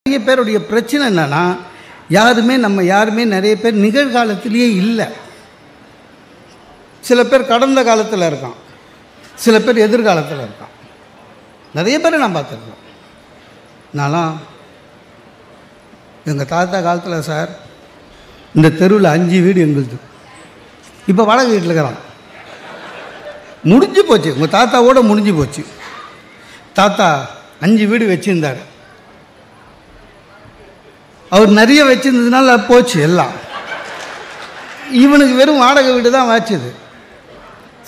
நிறைய பேருடைய பிரச்சனை என்னன்னா, யாருமே நிறைய பேர் நிகழ்காலத்திலேயே இல்லை. சில பேர் கடந்த காலத்தில் இருக்கான், சில பேர் எதிர்காலத்தில் இருக்கான். நிறைய பேரை நான் பார்த்துருக்கேன். நான்லாம் எங்கள் தாத்தா காலத்தில் சார் இந்த தெருவில் 5 வீடு எங்களுது. இப்போ வாடகை வீட்டில் இருக்கிறான். முடிஞ்சு போச்சு, உங்கள் தாத்தாவோட முடிஞ்சு போச்சு. தாத்தா 5 வீடு வச்சுருந்தார். அவர் நிறைய வச்சுருந்ததுனால போச்சு எல்லாம். இவனுக்கு வெறும் வாடகை வீடு தான் வாச்சுது.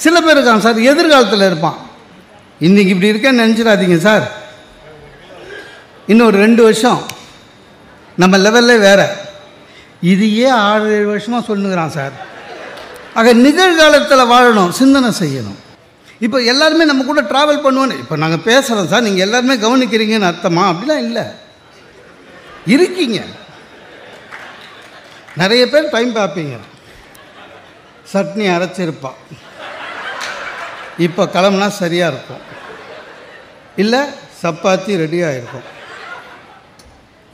சில பேர் இருக்கான் சார், எதிர்காலத்தில் இருப்பான். இன்றைக்கி இப்படி இருக்கேன்னு நினச்சிடாதீங்க சார், இன்னொரு 2 வருஷம் நம்ம லெவல்லே வேறு. இதையே 6-7 வருஷமாக சொல்லுங்கிறான் சார். ஆக நிகழ்காலத்தில் வாழணும், சிந்தனை செய்யணும். இப்போ எல்லாருமே நம்ம கூட ட்ராவல் பண்ணுவோன்னு இப்போ நாங்கள் பேசுகிறோம் சார், நீங்கள் எல்லாருமே கவனிக்கிறீங்கன்னு அர்த்தமா? அப்படிலாம் இல்லை, இருக்கீங்க. நிறைய பேர் டைம் பார்ப்பீங்க. சட்னி அரைச்சிருப்பான், இப்போ கிளம்புனா சரியாக இருக்கும், இல்லை சப்பாத்தி ரெடியாக இருக்கும்.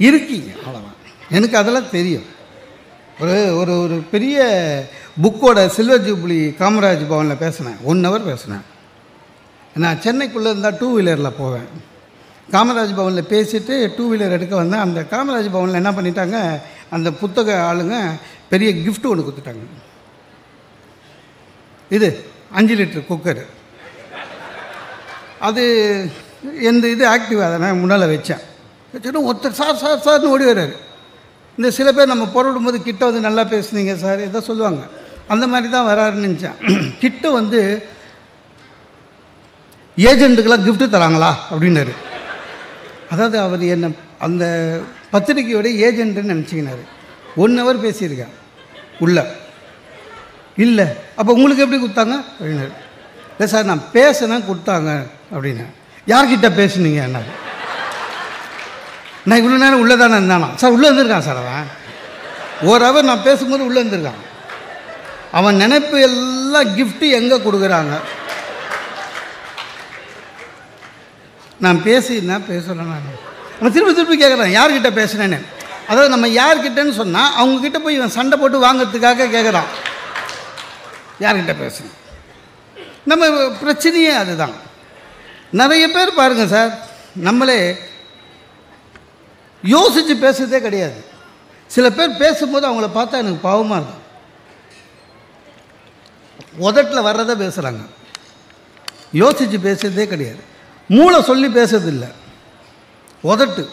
இருக்கீங்க, அவ்வளோதான். எனக்கு அதெல்லாம் தெரியும். ஒரு ஒரு பெரிய புக்கோட சில்வர் ஜூப்ளி காமராஜ் பவனில் பேசினேன். 1 hour பேசினேன். நான் சென்னைக்குள்ளே இருந்தால் 2 வீலரில் போவேன். காமராஜ் பவனில் பேசிவிட்டு 2 வீலர் எடுக்க வந்தேன். அந்த காமராஜ் பவனில் என்ன பண்ணிட்டாங்க, அந்த புத்தக ஆளுங்க பெரிய கிஃப்ட் ஒன்று கொடுத்துட்டாங்க. இது 5 லிட்டர் குக்கரு. அது எந்த இது ஆக்டிவ், அதை நான் முன்னால் வச்சேன். வச்சுட்டு ஒருத்தர் சார் சார் சார்னு ஓடி வர்றாரு. இந்த சில பேர் நம்ம புறப்படும்போது கிட்ட வந்து நல்லா பேசுனீங்க சார் எதோ சொல்லுவாங்க, அந்த மாதிரி தான் வராருன்னு நினச்சேன். கிட்ட வந்து ஏஜென்ட்டுக்கெல்லாம் கிஃப்ட்டு தராங்களா அப்படின்னாரு. அதாவது அவர் என்ன அந்த பத்திரிக்கையோட ஏஜென்ட்டுன்னு நினச்சிக்கினார். 1 hour பேசியிருக்கேன் உள்ள. இல்லை அப்போ உங்களுக்கு எப்படி கொடுத்தாங்க அப்படின்னாரு. இல்லை சார் நான் பேசினேன் கொடுத்தாங்க அப்படின்னா. யார்கிட்ட பேசுனீங்க என்ன? நான் இவ்வளோ நேரம் உள்ளே தானே இருந்தானா சார்? உள்ளே இருந்திருக்கான் சார். அவன் 1 hour நான் பேசும்போது உள்ளே இருந்திருக்கான். அவன் நினைப்பு எல்லாம் கிஃப்ட்டு எங்கே கொடுக்குறாங்க. நான் பேசுகிறேன். நான் அவன் திருப்பி கேட்குறான் யார்கிட்ட பேசுனேன்னு. அதாவது நம்ம யார்கிட்டன்னு சொன்னால் அவங்கக்கிட்ட போய் இவன் சண்டை போட்டு வாங்கிறதுக்காக கேட்குறான் யார்கிட்ட பேசுனேன். நம்ம பிரச்சனையே அதுதான். நிறைய பேர் பாருங்கள் சார், நம்மளே யோசித்து பேசுறதே கிடையாது. சில பேர் பேசும்போது அவங்கள பார்த்தா எனக்கு பாவமாக இருக்கும். உதட்டில் வர்றதை பேசுகிறாங்க, யோசித்து பேசுறதே கிடையாது. மூளை சொல்லி பேசுறதில்லை, உதட்டு.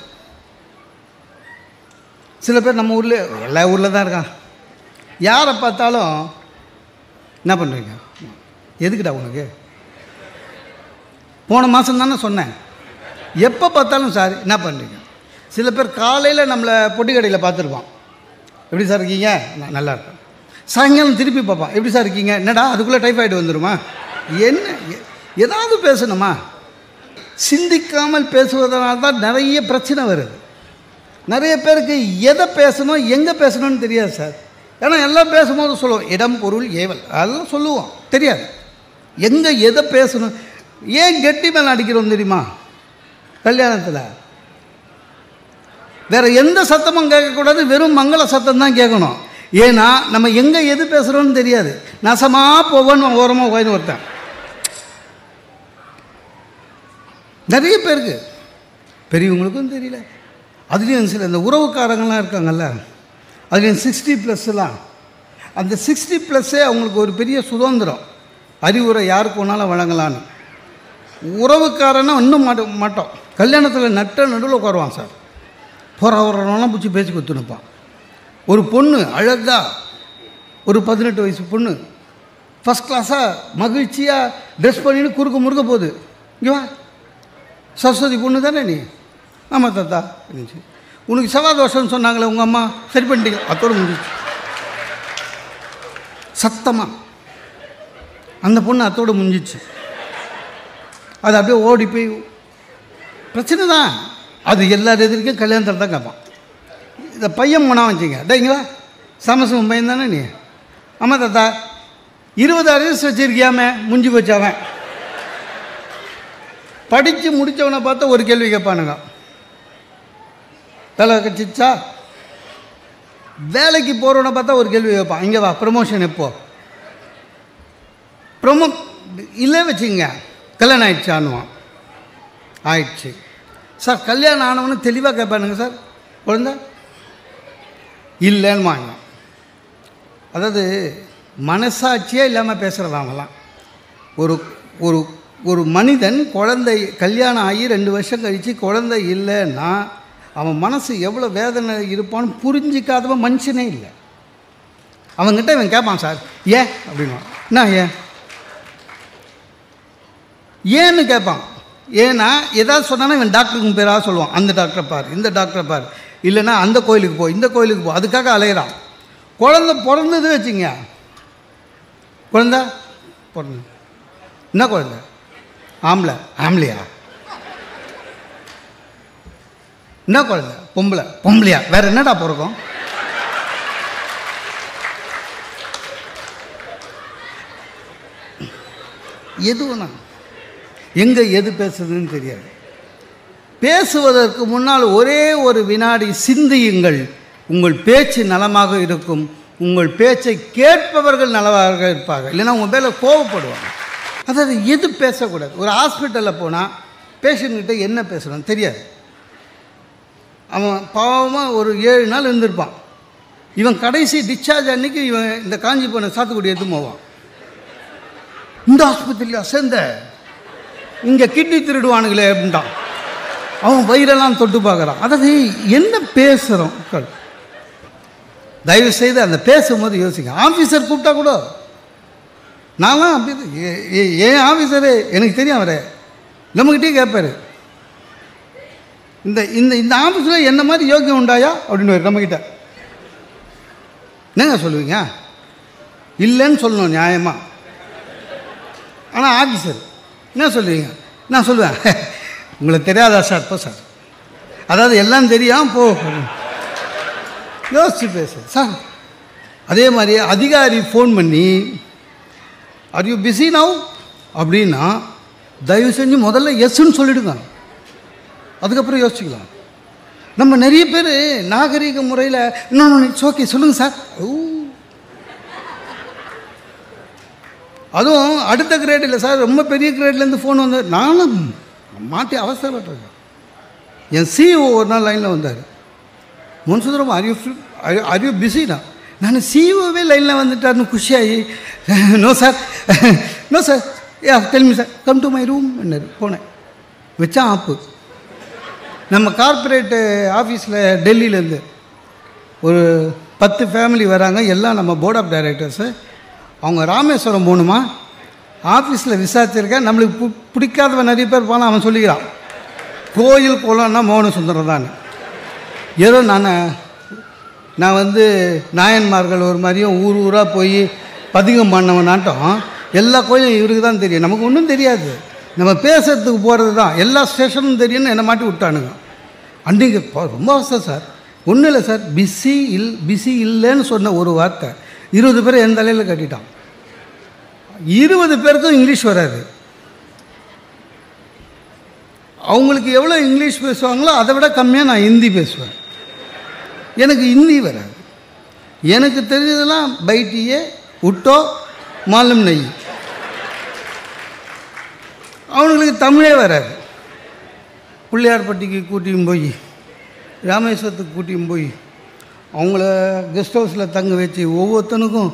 சில பேர் நம்ம ஊரில் எல்லா ஊரில் தான் இருக்கான். யாரை பார்த்தாலும் என்ன பண்ணுறீங்க, எதுக்குடா உனக்கு, போன மாதம் தானே சொன்னேன், எப்போ பார்த்தாலும் சார் என்ன பண்ணுறீங்க. சில பேர் காலையில் நம்மளை பொட்டி கடையில் பார்த்துருப்பான், எப்படி சார் இருக்கீங்க, நான் நல்லா இருக்கேன். சாயங்காலம் திருப்பி பார்ப்பான், எப்படி சார் இருக்கீங்க, என்னடா அதுக்குள்ளே டைஃபாய்டு வந்துடுமா, என்ன ஏதாவது பேசணுமா. சிந்திக்காமல் பேசுவதனால தான் நிறைய பிரச்சனை வருது. நிறைய பேருக்கு எதை பேசணும் எங்கே பேசணும்னு தெரியாது சார். ஏன்னா எல்லாம் பேசும்போது சொல்லுவோம் இடம் பொருள் ஏவல் அதெல்லாம் சொல்லுவோம், தெரியாது எங்கே எதை பேசணும். ஏன் கெட்டி மேலே அடிக்கிறோம் தெரியுமா? கல்யாணத்தில் வேறு எந்த சத்தமும் கேட்கக்கூடாது, வெறும் மங்கள சத்தம் தான் கேட்கணும். ஏன்னா நம்ம எங்கே எது பேசுகிறோன்னு தெரியாது. நசமாக போவோன்னு ஓரமாக போயின்னு ஒருத்தன். நிறைய பேருக்கு பெரியவங்களுக்கும் தெரியல. அதுலேயும் சில இந்த உறவுக்காரங்கள்லாம் இருக்காங்கல்ல, அதுலேயும் 60+, அந்த 60+ஏ அவங்களுக்கு ஒரு பெரிய சுதந்திரம், அறிவுரை யாருக்கு வேணாலும் வழங்கலான்னு. உறவுக்காரன்னா இன்னும் மாட்டோம். கல்யாணத்தில் நடுவில் உட்காருவான் சார், போகிறவரெல்லாம் பிடிச்சி பேச்சு கொடுத்துனுப்பான். ஒரு பொண்ணு அழகா, ஒரு 18 வயசு பொண்ணு ஃபஸ்ட் கிளாஸாக மகிழ்ச்சியாக ட்ரெஸ் பண்ணிட்டு குறுக்க முறுக்க போகுது. இங்கே வா, சரஸ்வதி பொண்ணு தானே நீ? ஆமாம் தாத்தா இருந்துச்சு. உனக்கு செவ்வாய் தோஷம்னு சொன்னாங்களே உங்கள் அம்மா, சரி பண்ணிட்டீங்க, அத்தோடு முடிஞ்சிச்சு. சத்தமாக அந்த பொண்ணு அத்தோடு முடிஞ்சிச்சு. அது அப்படியே ஓடி போய் பிரச்சனை தான். அது எல்லார் எதிர்க்கும் கல்யாணத்தில் தான் கேட்பான். இந்த பையன் போனா வச்சுங்க, டேங்களா சமசம் பையன் தானே நீ? ஆமாம் தாத்தா. 20 அரியர்ஸ் வச்சுருக்கியாமே, முடிஞ்சு போச்சு. அவன் படித்து முடித்தவனை பார்த்தா ஒரு கேள்வி கேட்பானுங்க, தலை கட்சிச்சா? வேலைக்கு போகிறவனை பார்த்தா ஒரு கேள்வி வைப்பான், இங்கே வா ப்ரமோஷன் எப்போ? இல்லை வச்சுங்க, கல்யாணம் ஆயிடுச்சான்னுவான். ஆயிடுச்சு சார். கல்யாணம் ஆனவனு தெளிவாக கேட்பானுங்க, சார் குழந்தை இல்லைன்னு வாங்க. அதாவது மனசாட்சியே இல்லாமல் பேசுகிறதாங்கலாம். ஒரு ஒரு ஒரு மனிதன் குழந்தை கல்யாணம் ஆகி 2 வருஷம் கழித்து குழந்தை இல்லைன்னா அவன் மனசு எவ்வளோ வேதனை இருப்பான்னு புரிஞ்சிக்காதவன் மனுஷனே இல்லை. அவங்ககிட்ட இவன் கேட்பான், சார் ஏன் அப்படின்னா, என்ன ஏன்னு கேட்பான். ஏன்னா ஏதாவது சொன்னான்னா இவன் டாக்டருக்கு பேராக சொல்லுவான், அந்த டாக்டரை பார், இந்த டாக்டரை பார், இல்லைன்னா அந்த கோயிலுக்கு போ, இந்த கோயிலுக்கு போ, அதுக்காக அலையிறான். குழந்தை பிறந்தது வச்சுங்க, குழந்தை பிறந்த என்ன குழந்தை? ஆம்பளையா? என்ன குழந்தை? பொம்பளையா? வேற என்னடா பிறக்கும்? எதுனா எங்கே எது பேசுறதுன்னு தெரியாது. பேசுவதற்கு முன்னால் ஒரே ஒரு வினாடி சிந்தியுங்கள். உங்கள் பேச்சு நலமாக இருக்கும், உங்கள் பேச்சை கேட்பவர்கள் நலமாக இருப்பாங்க, இல்லைன்னா உங்கள் மேலே கோபப்படுவாங்க. அதாவது எது பேசக்கூடாது. ஒரு ஹாஸ்பிட்டலில் போனால் பேஷண்ட்கிட்ட என்ன பேசணும் தெரியாது. அவன் பாவமாக ஒரு 7 நாள் இருந்திருப்பான். இவன் கடைசி டிஸ்சார்ஜ் அன்னைக்கு இவன் இந்த காஞ்சிபுரம் சாத்துக்குடி எடுத்து போவான். இந்த ஆஸ்பத்திரியில் சேர்ந்த இங்கே கிட்னி திருடுவானுங்களே அப்படின்ட்டான். அவன் வயிறெல்லாம் தொட்டு பார்க்குறான். அதாவது என்ன பேசுகிறோம்? தயவு செய்து அந்த பேசும்போது யோசிங்க. ஆஃபீஸர் கூப்பிட்டா கூட நான்லாம் அப்படி ஏன் ஆஃபீஸரு எனக்கு தெரியும், அவரை நம்மக்கிட்டே கேட்பார், இந்த இந்த இந்த ஆஃபீஸில் என்ன மாதிரி யோக்கியம் உண்டாயா அப்படின்னு நம்மக்கிட்ட. என்னங்க சொல்லுவீங்க? இல்லைன்னு சொல்லணும் நியாயமாக. ஆனால் ஆஃபீஸர் என்ன சொல்லுவீங்க? நான் சொல்லுவேன், உங்களுக்கு தெரியாதா சார்? இப்போ சார் அதாவது எல்லாம் தெரியும், போ யோசிச்சு பேசு சார். அதே மாதிரி அதிகாரி ஃபோன் பண்ணி ஆர் யூ பிஸி நவ் அப்படின்னா தயவு செஞ்சு முதல்ல எஸ்ன்னு சொல்லிடுங்க, அதுக்கப்புறம் யோசிச்சுக்கலாம். நம்ம நிறைய பேர் நாகரீக முறையில் இன்னொன்று இட்ஸ் ஓகே சொல்லுங்கள் சார். அதுவும் அடுத்த கிரேட் இல்லை சார், ரொம்ப பெரிய கிரேட்லேருந்து ஃபோன் வந்து நானும் மாட்டி அவசரப்பட்டிருக்கேன். என் சிஇஓ ஒரு நாள் லைனில் வந்தார். முன்சுந்தரம் ஆர் யூ பிஸினா? நான் சிஇஓவே லைனில் வந்துட்டார்னு குஷியாகி no sir no sir tell me sir come to my room என்னார். போனேன், வச்சா ஆப்பு. நம்ம கார்ப்பரேட்டு ஆஃபீஸில் டெல்லியிலேருந்து ஒரு 10 ஃபேமிலி வராங்க, எல்லாம் நம்ம போர்ட் ஆஃப் டைரக்டர்ஸு. அவங்க ராமேஸ்வரம் போகணுமா, ஆஃபீஸில் விசாரிச்சிருக்கேன். நம்மளுக்கு பிடிக்காதவன் நிறைய பேர் போனால் அவன் சொல்லிக்கிறான் கோயில் குளம்னா மோகன சுந்தரம் தான். ஏதோ நான் வந்து நாயன்மார்கள் ஒரு மாதிரியும் ஊர் ஊராக போய் பதிகம் பண்ணவனாட்டம் எல்லா கோயிலும் இவருக்கு தான் தெரியும், நமக்கு ஒன்றும் தெரியாது. நம்ம பேசுறதுக்கு போகிறது தான், எல்லா ஸ்டேஷனும் தெரியும்னு என்னை மாட்டி விட்டானுங்க. அன்றைக்கி ரொம்ப அவசரம் சார். ஒன்றும் இல்லை சார், பிஸி இல்லைன்னு சொன்ன ஒரு வார்த்தை 20 பேரை என் தலையில் கட்டிட்டான். 20 பேருக்கும் இங்கிலீஷ் வராது. அவங்களுக்கு எவ்வளோ இங்கிலீஷ் பேசுவாங்களோ அதை விட கம்மியாக நான் ஹிந்தி பேசுவேன். எனக்கு ஹிந்தி வராது. எனக்கு தெரிஞ்சதெல்லாம் பைட்டியே உட்டோ மாலும் நெய். அவங்களுக்கு தமிழே வராது. பிள்ளையார்பட்டிக்கு கூட்டியும் போய் ராமேஸ்வரத்துக்கு கூட்டியும் போய் அவங்கள கெஸ்ட் ஹவுஸில் தங்க வச்சு ஒவ்வொருத்தனுக்கும்,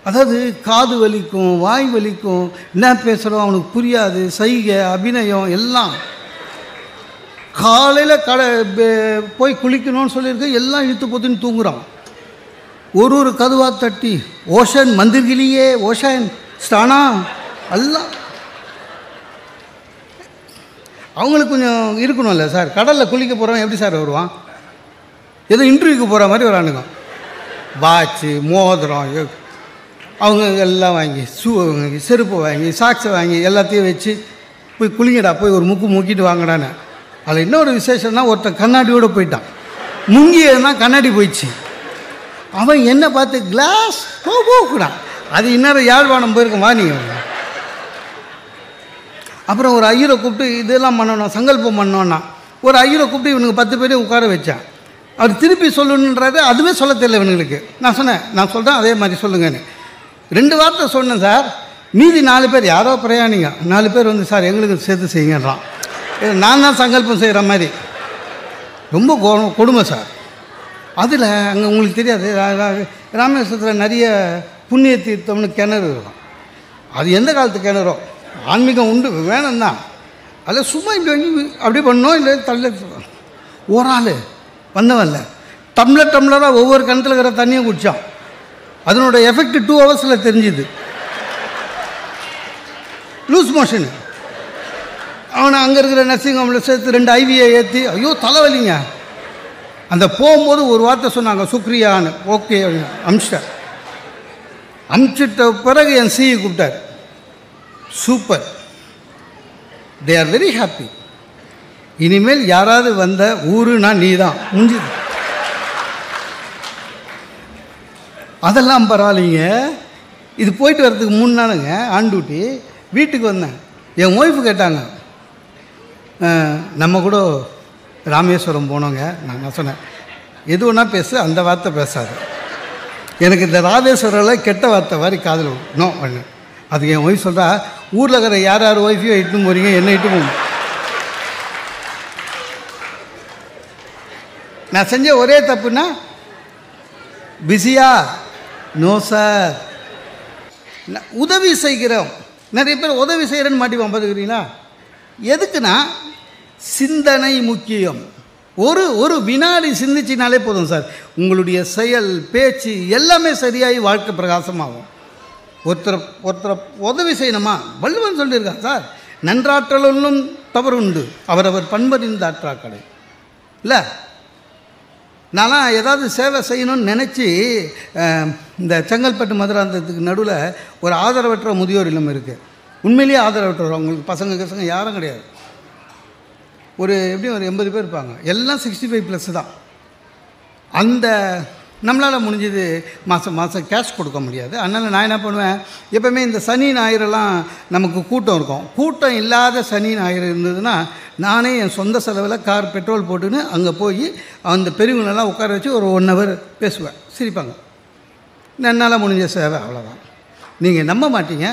அதாவது காது வலிக்கும், வாய் வலிக்கும், என்ன பேசுகிறோம் அவனுக்கு புரியாது, சைகை அபிநயம் எல்லாம். காலையில் போய் குளிக்கணும்னு சொல்லியிருக்கு, எல்லாம் இழுத்து போத்துன்னு தூங்குறான். ஒரு கதுவாக தட்டி ஓஷன் மந்திர்கிலியே ஓஷன் ஸ்டானா எல்லாம். அவங்களுக்கு கொஞ்சம் இருக்கணும்ல சார். கடலில் குளிக்க போகிறவன் எப்படி சார் வருவான்? ஏதோ இன்டர்வியூக்கு போகிற மாதிரி வரானுங்க. வாட்சு மோதிரம் அவங்க எல்லாம் வாங்கி, ஷூ வாங்கி, செருப்பு வாங்கி, சாக்ஸை வாங்கி எல்லாத்தையும் வச்சு போய் குளிங்கடா, போய் ஒரு முக்கிட்டு வாங்கடான்னு. அதில் இன்னொரு விசேஷம்னா ஒருத்தன் கண்ணாடியோடு போயிட்டான். முங்கியதுனா கண்ணாடி போயிடுச்சு. அவன் என்ன பார்த்து கிளாஸ் போகக்கூடாது, அது இன்னொரு யாழ்ப்பாணம் போயிருக்கோம் வா நீங்கள். அப்புறம் ஒரு ஐயரை கூப்பிட்டு இதெல்லாம் பண்ணணும், சங்கல்பம் பண்ணோன்னா ஒரு ஐயரை கூப்பிட்டு இவனுக்கு 10 பேரையும் உட்கார வச்சான். அவர் திருப்பி சொல்லணுன்றாரு, அதுவே சொல்ல தெரியல இவனுங்களுக்கு. நான் சொன்னேன், நான் சொல்கிறேன் அதே மாதிரி சொல்லுங்கன்னு. 2 வார்த்தை சொன்னேன் சார். மீதி 4 பேர் யாரோ பிரயாணிங்க 4 பேர் வந்து சார் எங்களுக்கு சேர்த்து செய்யுங்கன்றான். நான் தான் சங்கல்பம் செய்கிற மாதிரி. ரொம்ப கொடுமை சார். அதில் அங்கே உங்களுக்கு தெரியாது, ராமேஸ்வரத்தில் நிறைய புண்ணிய தீர்த்தம்னு கிணறு இருக்கும். அது எந்த காலத்து கிணறோ, ஆன்மீகம் உண்டு வேணும் தான். அதில் சும்மா இப்படி வாங்கி அப்படி பண்ணோம். இல்லை தள்ள ஒரு ஆள் வந்தவன்ல டம்ளராக ஒவ்வொரு கிணத்துல இருக்கிற தண்ணியை குடித்தான். அதனோட எஃபெக்ட் 2 ஹவர்ஸில் தெரிஞ்சுது. Loose motion. அவனை அங்கே இருக்கிற நர்சிங் ஹோமில் சேர்த்து 2 ஐவியை ஏற்றி, ஐயோ தலைவலிங்க. அந்த போகும்போது ஒரு வார்த்தை சொன்னாங்க, சுக்ரியான்னு. ஓகே அமிச்சிட்டார். அமிச்சிட்ட பிறகு என் சிஇ கூப்பிட்டார். Super, they are very happy. இனிமேல் யாராவது வந்த ஊருனா நீ தான் முடிஞ்சுது. அதெல்லாம் பரவாயில்லைங்க. இது போயிட்டு வர்றதுக்கு 3 நாளுங்க ஆன் டியூட்டி. வீட்டுக்கு வந்தேன். என் ஒய்ஃபு கேட்டாங்க, நம்ம கூட ராமேஸ்வரம் போனோங்க. நான் சொன்னேன், எது ஒன்றா பேசு, அந்த வார்த்தை பேசாது. எனக்கு இந்த ராமேஸ்வரில் கெட்ட வார்த்தை மாதிரி காதில் நோ பண்ணு. அதுக்கு என் ஒய்ஃப் சொல்கிறா, ஊரில் இருக்கிற யார் யார் ஒய்ஃபையோ இட்டுன்னு போகிறீங்க, என்ன இட்டு போங்க. நான் செஞ்ச ஒரே தப்புன்னா, பிஸியா? No sir. உதவி செய்கிறோம். நிறைய பேர் உதவி செய்கிறேன்னு மாட்டிப்பான் பார்த்துக்கிறீங்களா? எதுக்குன்னா சிந்தனை முக்கியம். ஒரு வினாடி சிந்திச்சினாலே போதும் சார். உங்களுடைய செயல், பேச்சு எல்லாமே சரியாகி வாழ்க்கை பிரகாசமாகும். ஒருத்தரை உதவி செய்யணுமா? வள்ளுவன் சொல்லியிருக்கான் சார், நன்றாற்றலும் தவறு உண்டு, அவரவர் பண்பறிந்த ஆற்றாக்கடை. இல்லை, நான்லாம் ஏதாவது சேவை செய்யணும்னு நினச்சி இந்த செங்கல்பட்டு மதுராந்தகத்துக்கு நடுவில் ஒரு ஆதரவற்ற முதியோர் இல்லம் இருக்குது. உண்மையிலேயே ஆதரவற்றவர். அவங்களுக்கு பசங்க யாரும் கிடையாது. எப்படியும் ஒரு 80 பேர் இருப்பாங்க. எல்லாம் 65+ தான். அந்த நம்மளால் முடிஞ்சது மாதம் கேஷ் கொடுக்க முடியாது. அதனால் நான் என்ன பண்ணுவேன், எப்போவுமே இந்த சனி ஞாயிறெல்லாம் நமக்கு கூட்டம் இருக்கும். கூட்டம் இல்லாத சனி ஞாயிறு இருந்ததுன்னா நானே என் சொந்த செலவில் கார் பெட்ரோல் போட்டுன்னு அங்கே போய் அந்த பெரியவங்களெல்லாம் உட்கார வச்சு ஒரு 1 ஹவர் பேசுவேன். சிரிப்பாங்க. என்னால் முடிஞ்ச சேவை அவ்வளோதான். நீங்கள் நம்ப மாட்டீங்க,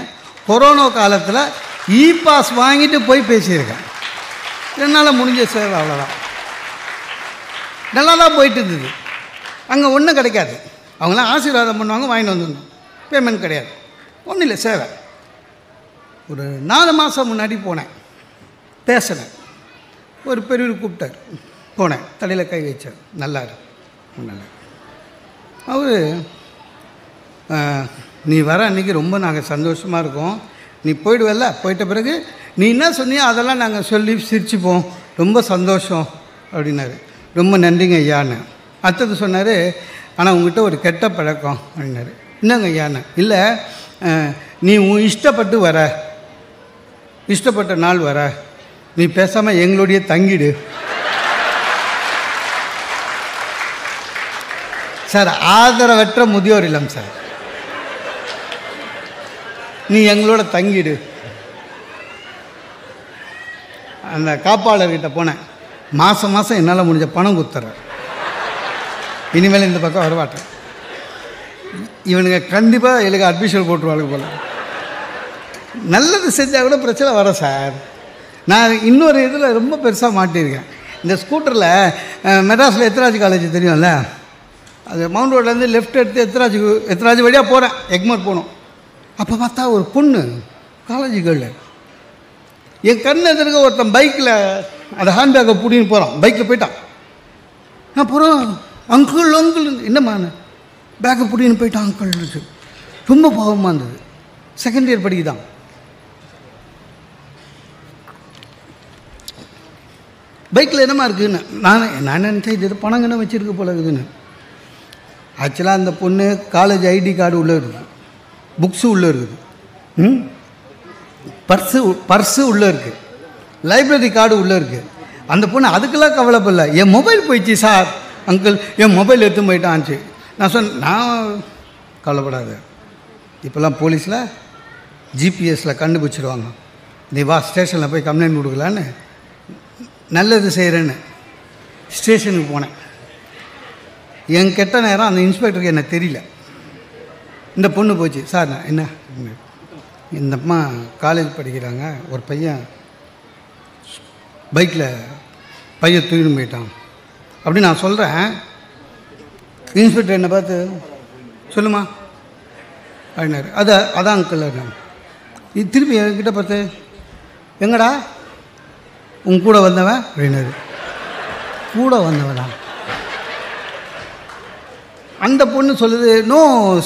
கொரோனா காலத்தில் பாஸ் வாங்கிட்டு போய் பேசியிருக்கேன். என்னால் முடிஞ்ச சேவை அவ்வளோதான். நல்லா தான் போயிட்டு இருந்தது. அங்கே ஒன்றும் கிடைக்காது. அவங்களாம் ஆசீர்வாதம் பண்ணுவாங்க, வாங்கிட்டு வந்துடணும். பேமெண்ட் கிடையாது, ஒன்றும் இல்லை, சேவை. ஒரு 4 மாதம் முன்னாடி போனேன், பேசினேன். ஒரு பெரியவர் கூப்பிட்டார். போனேன், தலையில் கை வச்சார். நல்லாரு நல்லா. அவர், நீ வர அன்றைக்கி ரொம்ப நாங்கள் சந்தோஷமாக இருக்கோம். நீ போயிடுவல்ல, போயிட்ட பிறகு நீ என்ன சொன்னியோ அதெல்லாம் நாங்கள் சொல்லி சிரிச்சுப்போம், ரொம்ப சந்தோஷம் அப்படின்னாரு. ரொம்ப நன்றிங்க ஐயான்னு. அடுத்தது சொன்னார், ஆனால் உங்கள்கிட்ட ஒரு கெட்ட பழக்கம் அப்படின்னாரு. என்னங்க ஐயான்னு. இல்லை, நீ உன் இஷ்டப்பட்டு வர, இஷ்டப்பட்ட நாள் வர, நீ பேசாமல் எங்களுடைய தங்கிடு. சார், ஆதரவற்ற முதியோர் இல்லம் சார், நீ எங்களோட தங்கிடு. அந்த காப்பாளர்கிட்ட போனேன். மாதம் என்னால் முடிஞ்ச பணம் கொடுத்துட்றேன். இனிமேல் இந்த பக்கம் வரமாட்டேன். இவனுங்க கண்டிப்பாக எனக்கு அட்மிஷன் போட்டுருவாங்க போல. நல்லது செஞ்சால் கூட பிரச்சனை வர சார். நான் இன்னொரு இதில் ரொம்ப பெருசாக மாட்டியிருக்கேன். இந்த ஸ்கூட்டரில் மெட்ராஸில் எத்ராஜ் காலேஜ் தெரியும்ல, அது மவுண்ட் ரோட்லேருந்து லெஃப்ட் எடுத்து எத்ராஜ் வழியாக போகிறேன். எக்மோர் போகணும். அப்போ பார்த்தா ஒரு பொண்ணு, காலேஜ் கேர்ள், என் கண் எதிர்க்க ஒருத்தன் பைக்கில் அந்த ஹேண்ட்பேக்கை பிடின்னு போகிறான். பைக்கில் போயிட்டான். அப்புறம் அங்கிள் என்னம்மா பேக்கை பிடின்னு போயிட்டான் அங்கிள். ரொம்ப பாவமாக இருந்தது. செகண்ட் இயர் படிக்குதான். பைக்கில் என்னம்மா இருக்குதுன்னு நான் நினச்சேன், இது பணங்கன்னு வச்சுருக்க போல இருக்குதுன்னு. ஆக்சுவலாக அந்த பொண்ணு காலேஜ் ஐடி கார்டு உள்ளே இருக்குது, புக்ஸு உள்ளே இருக்குது, பர்ஸு உள்ளே இருக்குது, லைப்ரரி கார்டு உள்ளே இருக்குது. அந்த பொண்ணு அதுக்கெல்லாம் கவலைப்படல. என் மொபைல் போயிடுச்சு சார் அங்கிள், என் மொபைல் எடுத்து போயிட்டான்ச்சு. நான் சொன்னேன், நான் கவலைப்படாது, இப்போல்லாம் போலீஸில் ஜிபிஎஸில் கண்டுபிடிச்சிடுவாங்க, நீ வா ஸ்டேஷனில் போய் கம்ப்ளைண்ட் கொடுக்கலான்னு. நல்லது செய்கிறேன்னு ஸ்டேஷனுக்கு போனேன். என் கெட்ட நேரம் அந்த இன்ஸ்பெக்டருக்கு என்ன தெரியல. இந்த பொண்ணு போச்சு, சார் நான் என்ன இந்த அம்மா காலேஜ் படிக்கிறாங்க, ஒரு பையன் பைக்கில் பையன் தூக்கிட்டு போயிட்டான் அப்படி நான் சொல்கிறேன். இன்ஸ்பெக்டர் என்னை பார்த்து சொல்லுமா அப்படின்னாரு. அதான் அங்கிள். இது திருப்பி என்கிட்ட பார்த்து எங்கடா உன் கூட வந்தவன் அப்படின்னாரு. கூட வந்தவனா? அந்த பொண்ணு சொல்லுது, நோ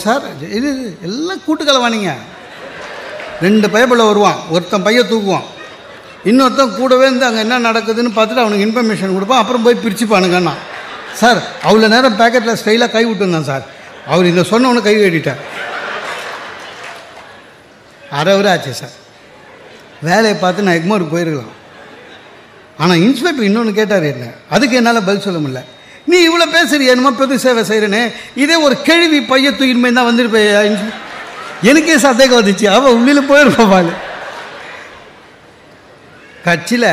சார், இது எல்லாம் கூட்டுக்கலவானிங்க. 2 பயப்பில் வருவான், ஒருத்தன் பையன் தூக்குவான், இன்னொருத்தன் கூடவே இருந்து அங்கே என்ன நடக்குதுன்னு பார்த்துட்டு அவனுக்கு இன்ஃபர்மேஷன் கொடுப்பான், அப்புறம் போய் பிரிச்சுப்பானுங்கண்ணா. சார் அவ்வளோ நேரம் பேக்கெட்டில் ஸ்டைலாக கை விட்டுருந்தான் சார், அவர் இதை சொன்னவொன்னு கை கட்டிட்டார். அரை ஆச்சு சார். வேலையை பார்த்து நான் எக்மோருக்கு போயிருக்கலாம். ஆனால் இன்ஸ்பெக்டர் இன்னொன்று கேட்டார் என்ன, அதுக்கு என்னால் பதில் சொல்ல முடியல. நீ இவ்வளோ பேசுகிற என்னமோ பொது சேவை செய்கிறேன்னு, இதே ஒரு கேள்வி பைய தூக்கின்மை தான் வந்துருப்பேன். எனக்கே சந்தேகம் வந்துச்சு, அவள் உள்ளில் போயிருப்பாள். கட்சியில்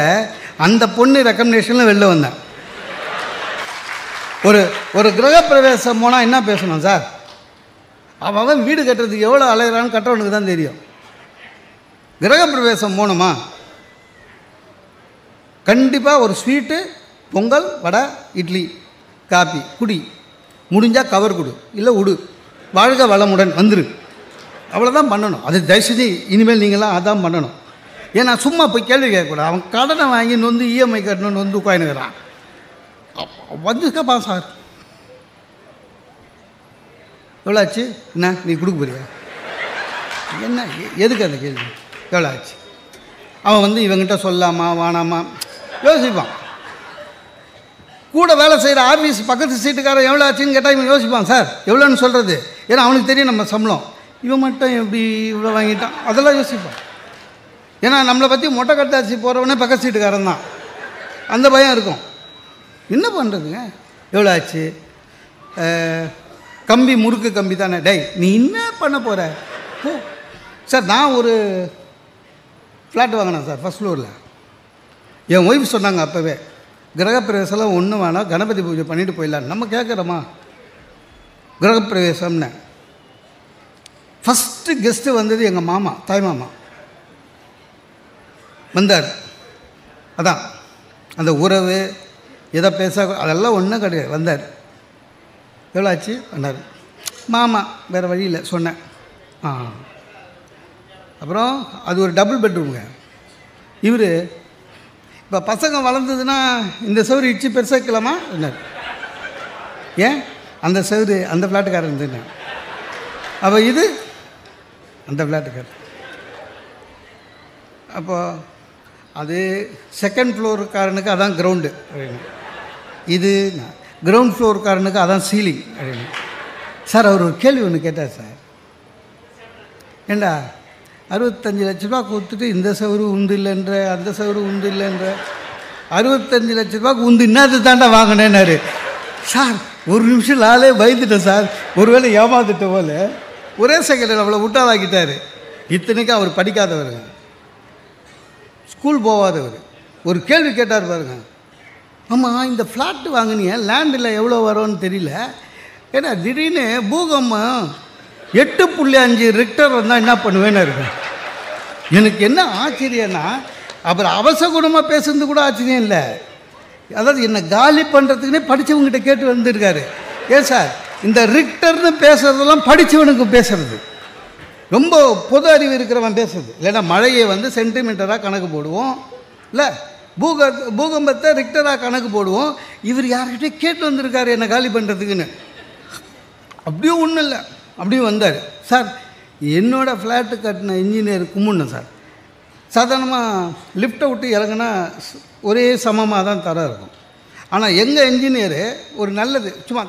அந்த பொண்ணு ரெக்கமெண்டேஷனில் வெளில வந்தேன். ஒரு கிரகப்பிரவேசம் போனால் என்ன பேசணும் சார்? அவன் வீடு கட்டுறதுக்கு எவ்வளோ அலையிறான்னு கட்டுறவனுக்கு தான் தெரியும். கிரகப்பிரவேசம் போனோமா, கண்டிப்பாக ஒரு ஸ்வீட்டு, பொங்கல், வடை, இட்லி, காப்பி, குடி, முடிஞ்சால் கவர் கொடு, இல்லை உடு, வாழ்க வளமுடன் வந்துரு, அவ்வளோதான் பண்ணணும். அது தயவுசெய்து இனிமேல் நீங்களாம் அதான் பண்ணணும். ஏன்னா சும்மா போய் கேள்வி கேட்கக்கூடாது. அவன் கடனை வாங்கின்னு வந்து இஎம்ஐ கட்டணுன்னு வந்து உட்காந்துக்கிறான். வந்துக்கப்பா சார் எவ்வளோ ஆச்சு, என்ன நீ கொடுக்க போறியா, என்ன எதுக்கு அந்த கேள்வி, எவ்வளோ ஆச்சு? அவன் வந்து இவங்கிட்ட சொல்லாமா வானாமா யோசிப்பான். கூட வேலை செய்கிற ஆஃபீஸ் பக்கத்து சீட்டுக்காரன் எவ்வளோ ஆச்சுன்னு கேட்டால் இவன் யோசிப்பான், சார் எவ்வளோன்னு சொல்கிறது. ஏன்னா அவனுக்கு தெரியும் நம்ம சம்பளம், இவன் மட்டும் எப்படி இவ்வளோ வாங்கிட்டான், அதெல்லாம் யோசிப்பான். ஏன்னா நம்மளை பற்றி மொட்டை கட்டாச்சு போகிறவனே பக்கத்து சீட்டுக்காரன் தான், அந்த பயம் இருக்கும். என்ன பண்ணுறதுங்க, எவ்வளோ ஆச்சு, கம்பி முறுக்கு கம்பி தானே, டேய் நீ என்ன பண்ண போகிற ஓ சார். நான் ஒரு ஃப்ளாட் வாங்கினேன் சார் ஃபஸ்ட் ஃப்ளோரில். என் ஒய்ஃப் சொன்னாங்க அப்போவே, கிரகப்பிரவேசம்லாம் ஒன்றும் வேணாம், கணபதி பூஜை பண்ணிட்டு போயிடலாம். நம்ம கேட்குறோமா கிரகப்பிரவேசம்னு? ஃபஸ்ட்டு கெஸ்ட்டு வந்தது எங்கள் மாமா, தாய் மாமா வந்தார். அதான் அந்த உறவு எதை பேச அதெல்லாம் ஒன்றும் கிடையாது. வந்தார், எவ்வளோ ஆச்சு வந்தார். மாமா வேறு வழியில் சொன்னேன். அப்புறம் அது ஒரு டபுள் பெட்ரூமுங்க. இவர் இப்போ பசங்க வளர்ந்ததுன்னா இந்த சவுறு இடிச்சு பெருசாக்கலாமா என்னார்? ஏன் அந்த சவுறு அந்த ஃப்ளாட்டுக்காரர் இருந்துன்னு, அப்போ இது அந்த ஃப்ளாட்டுக்காரர். அப்போ அது செகண்ட் ஃப்ளோருக்காரனுக்கு அதான் கிரவுண்டு அப்படின்னு, இது கிரவுண்ட் ஃப்ளோருக்காரனுக்கு அதான் சீலிங் அப்படின்னு. சார் அவர் ஒரு கேள்வி ஒன்று கேட்டார் சார், ஏண்டா 65 லட்ச ரூபா கொடுத்துட்டு இந்த சவுறு உண்டு இல்லைன்ற, அந்த சவுறு உண்டு இல்லைன்ற, 65 லட்ச ரூபாய்க்கு உண்டு என்னது தாண்டா வாங்கினேன்னாரு. சார் ஒரு நிமிஷம் நாளே பயந்துட்டேன் சார், ஒருவேளை ஏமாந்துட்ட போல. ஒரே செகண்டில் அவ்வளோ விட்டாதாக்கிட்டார். இத்தனைக்கும் அவர் படிக்காதவருங்க, ஸ்கூல் போகாதவர். ஒரு கேள்வி கேட்டார் பாருங்க, ஆமாம் இந்த ஃப்ளாட்டு வாங்கினீங்க, லேண்டில் எவ்வளோ வரும்னு தெரியல, ஏன்னா திடீர்னு பூகம்பம் 8.5 ரிக்டர் வந்தால் என்ன பண்ணுவேன்னு இருக்கும். எனக்கு என்ன ஆச்சரியன்னா, அப்புறம் அவசகுணமாக பேசுறது கூட ஆச்சரியம் இல்லை. அதாவது என்னை காலி பண்ணுறதுக்குன்னே படித்தவங்ககிட்ட கேட்டு வந்திருக்காரு. ஏன் சார் இந்த ரிக்டர்னு பேசுகிறதெல்லாம் படித்தவனுக்கு பேசுகிறது, ரொம்ப பொது அறிவு இருக்கிறவன் பேசுறது. இல்லைன்னா மழையை வந்து சென்டிமீட்டராக கணக்கு போடுவோம், இல்லை பூகம்பத்தை ரிக்டராக கணக்கு போடுவோம். இவர் யார்கிட்டே கேட்டு வந்திருக்காரு என்னை காலி பண்ணுறதுக்குன்னு. அப்படியும் ஒன்றும் இல்லை, அப்படியும் வந்தார். சார் என்னோடய ஃப்ளாட்டு கட்டின இன்ஜினியர் கும்பிடணும் சார். சாதாரணமாக லிஃப்ட்டை விட்டு இறங்குனா ஒரே சமமாக தான் தரம் இருக்கும். ஆனால் எங்கள் இன்ஜினியரு ஒரு நல்லது சும்மா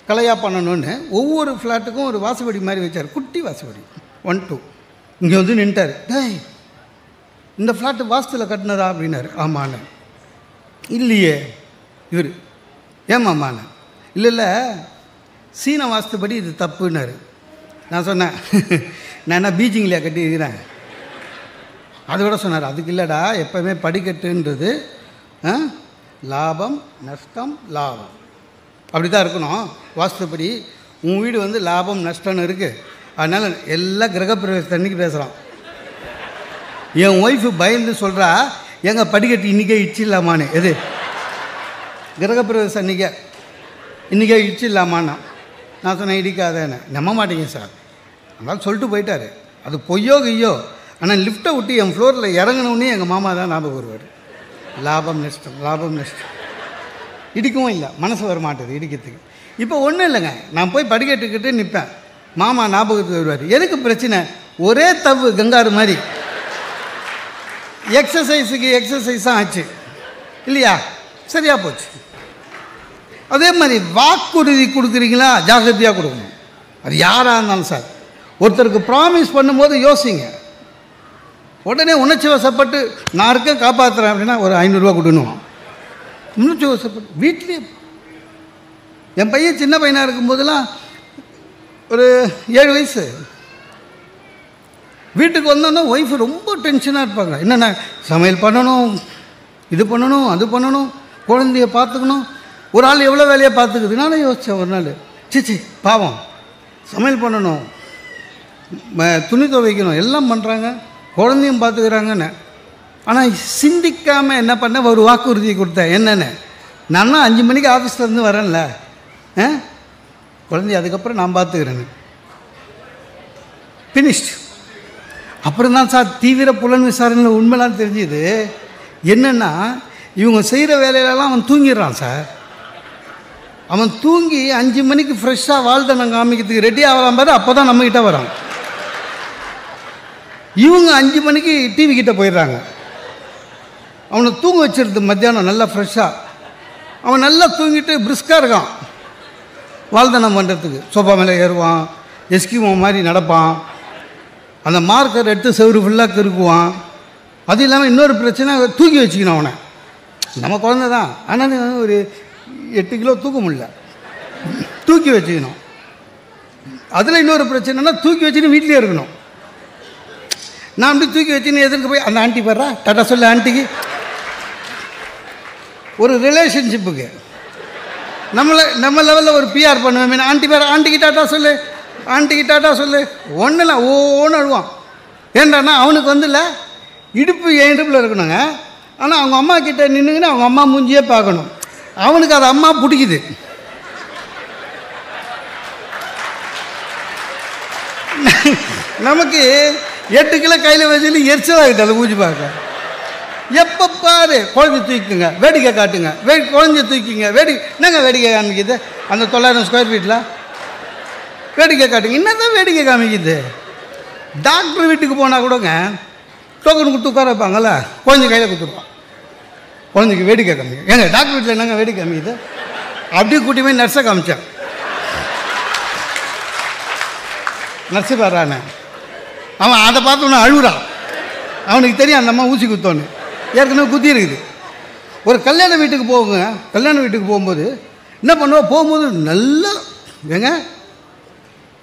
கலையாக பண்ணணுன்னு ஒவ்வொரு ஃப்ளாட்டுக்கும் ஒரு வாசப்படி மாதிரி வச்சார், குட்டி வாசப்படி 1 2. இங்கே வந்து நின்ட்டார், டேய் இந்த ஃப்ளாட்டு வாஸ்துவில் கட்டினதா அப்படின்னாரு. ஆமாண்ண. இல்லையே இவர், ஏமாம்மாண்ண. இல்லை இல்லை சீன வாஸ்துபடி இது தப்புன்னாரு. நான் சொன்னேன், நான் என்ன பீச்சிங்லையா கட்டி இருக்கிறேன்? அதை விட சொன்னார், அதுக்கு இல்லைடா, எப்போவுமே படிக்கட்டுன்றது லாபம் நஷ்டம் லாபம், அப்படி தான் இருக்கணும். வாஸ்துப்படி உன் வீடு வந்து லாபம் நஷ்டம்னு இருக்குது. அதனால் எல்லாம் கிரகப்பிரவேச அன்றைக்கி பேசுகிறான். என் ஒய்ஃபு பயந்து சொல்கிறா, எங்கள் படிக்கட்டு இன்றைக்கே இடிச்சிடலாமான்னு. எது கிரகப்பிரவேசம் இன்றைக்கே இடிச்சிடலாமான்னா நான் சொன்னேன், இடிக்காதேன்னு. நம்ப மாட்டேங்க சார். அதனால் சொல்லிட்டு போயிட்டார். அது பொய்யோ கையோ. ஆனால் லிஃப்ட்டை விட்டு என் ஃப்ளோரில் இறங்கினோடனே எங்கள் மாமா தான் ஞாபகம் வருவார். லாபம் நஷ்டம் இடிக்கவும் இல்லை, மனசு வர மாட்டேது இடிக்கிறதுக்கு. இப்போ ஒன்றும் இல்லைங்க, நான் போய் படிக்கட்டுக்கிட்டே நிற்பேன், மாமா ஞாபகத்துக்கு வருவார். எதுக்கு பிரச்சனை? ஒரே தவு கங்காரு மாதிரி எக்ஸசைஸுக்கு எக்ஸசைஸாக ஆச்சு இல்லையா? சரியாக போச்சு. அதே மாதிரி வாக்குறுதி கொடுக்குறீங்களா, ஜாகிரதையாக கொடுக்கணும். அது யாராக இருந்தாலும் சார். ஒருத்தருக்கு ப்ராமிஸ் பண்ணும்போது யோசிங்க. உடனே உணர்ச்சி வசப்பட்டு நான் இருக்கேன் காப்பாற்றுறேன் அப்படின்னா ஒரு 500 ரூபா கொடுக்கணும். உணர்ச்சி வசப்பட்டு வீட்லேயே என் பையன் சின்ன பையனாக இருக்கும்போதெல்லாம் ஒரு 7 வயசு வீட்டுக்கு வந்தோன்னா ஒய்ஃபு ரொம்ப டென்ஷனாக இருப்பாங்க. என்னென்ன சமையல் பண்ணணும், இது பண்ணணும், அது பண்ணணும், குழந்தைய பார்த்துக்கணும். ஒரு ஆள் எவ்வளோ வேலையை பார்த்துக்குது. நானும் யோசித்தேன் ஒரு நாள், சிச்சி பாவம், சமையல் பண்ணணும், துணி துவைக்கணும், எல்லாம் பண்ணுறாங்க, குழந்தையும் பார்த்துக்கிறாங்கன்னு. ஆனால் சிந்திக்காமல் என்ன பண்ண, ஒரு வாக்குறுதி கொடுத்தேன். என்னென்னு, நான் 5 மணிக்கு ஆஃபீஸ்லேருந்து வரேன்ல, குழந்தைய அதுக்கப்புறம் நான் பார்த்துக்கிறேன்னு. ஃபினிஷ்ட். அப்புறம் தான் சார் தீவிர புலன் விசாரணையில் உண்மைலாம் தெரிஞ்சுது. என்னென்னா, இவங்க செய்கிற வேலையிலலாம் அவன் தூங்கிடுறான் சார். அவன் தூங்கி 5 மணிக்கு ஃப்ரெஷ்ஷாக வாழ்தனம் காமிக்கிறதுக்கு ரெடி ஆகலாம் பாரு, அப்போ தான் நம்மக்கிட்ட வரான். இவங்க 5 மணிக்கு டிவி கிட்டே போயிடுறாங்க. அவனை தூங்க வச்சிருது மத்தியானம் நல்லா ஃப்ரெஷ்ஷாக. அவன் நல்லா தூங்கிட்டு பிரிஸ்காக இருக்கான் வாழ்தனம் பண்ணுறதுக்கு. சோஃபா மேலே ஏறுவான், எஸ்கிமோ மாதிரி நடப்பான், அந்த மார்க்கர் எடுத்து செவரு ஃபுல்லாக கிறுக்குவான். அது இல்லாமல் இன்னொரு பிரச்சனை, தூக்கி வச்சுக்கணும் அவனை. நம்ம குழந்தை தான், ஆனால் ஒரு 8 கிலோ தூக்க முடியல, தூக்கி வச்சுக்கணும். அதில் இன்னொரு பிரச்சனைனா தூக்கி வச்சுன்னு வீட்டிலே இருக்கணும். நான் அப்படி தூக்கி வச்சுன்னு எதிர்க்கு போய் அந்த ஆண்டி வர்றா டாட்டா சொல்லு ஆண்டிக்கு. ஒரு ரிலேஷன்ஷிப்புக்கு நம்ம லெவலில் ஒரு பிஆர் பண்ணுவேன். ஆண்டி பேர் ஆண்டிக்கு டாட்டா சொல்லு, ஆண்டிக்கு டாட்டா சொல்லு. ஒன்றும் இல்லை, ஒன்று அழுவான். ஏன்டானா அவனுக்கு வந்துல இடுப்பு என் இடுப்பில் இருக்கணுங்க. ஆனால் அவங்க அம்மா கிட்டே நின்றுங்கன்னா அவங்க அம்மா மூஞ்சியே பார்க்கணும். அவனுக்கு அது அம்மா பிடிக்குது. நமக்கு 8 கிலோ கையில் வச்சு எரிச்சலாகிட்டு அதை மூஞ்சி பார்க்க. எப்போ பாரு குழந்தை தூக்கிங்க, வேடிக்கை காட்டுங்க, குழந்தைய தூக்கிங்க, என்னங்க வேடிக்கை காமிக்குது? அந்த 900 ஸ்கொயர் ஃபீட்டில் வேடிக்கை காட்டுங்க. என்னதான் வேடிக்கை காமிக்குது? டாக்டர் வீட்டுக்கு போனால் கூடங்க டோக்கன் கொடுத்து உட்கார வைப்பாங்கல்ல, குழந்தை கையில் கொடுத்துருப்பான். குழந்தைக்கு வேடிக்கை காமிக்க. ஏங்க டாக்டர் வீட்டில் என்னங்க வேடிக்கை காமிக்குது? அப்படியே கூட்டி போய் நர்ஸை காமிச்சான். நர்ஸு பாடுறானே, அவன் அதை பார்த்தோன்னே அழுகுறான். அவனுக்கு தெரியும் அந்த அம்மா ஊசி குத்தோன்னு, ஏற்கனவே குத்தி இருக்குது. ஒரு கல்யாண வீட்டுக்கு போகுங்க, கல்யாண வீட்டுக்கு போகும்போது என்ன பண்ணுவோம், போகும்போது நல்லா ஏங்க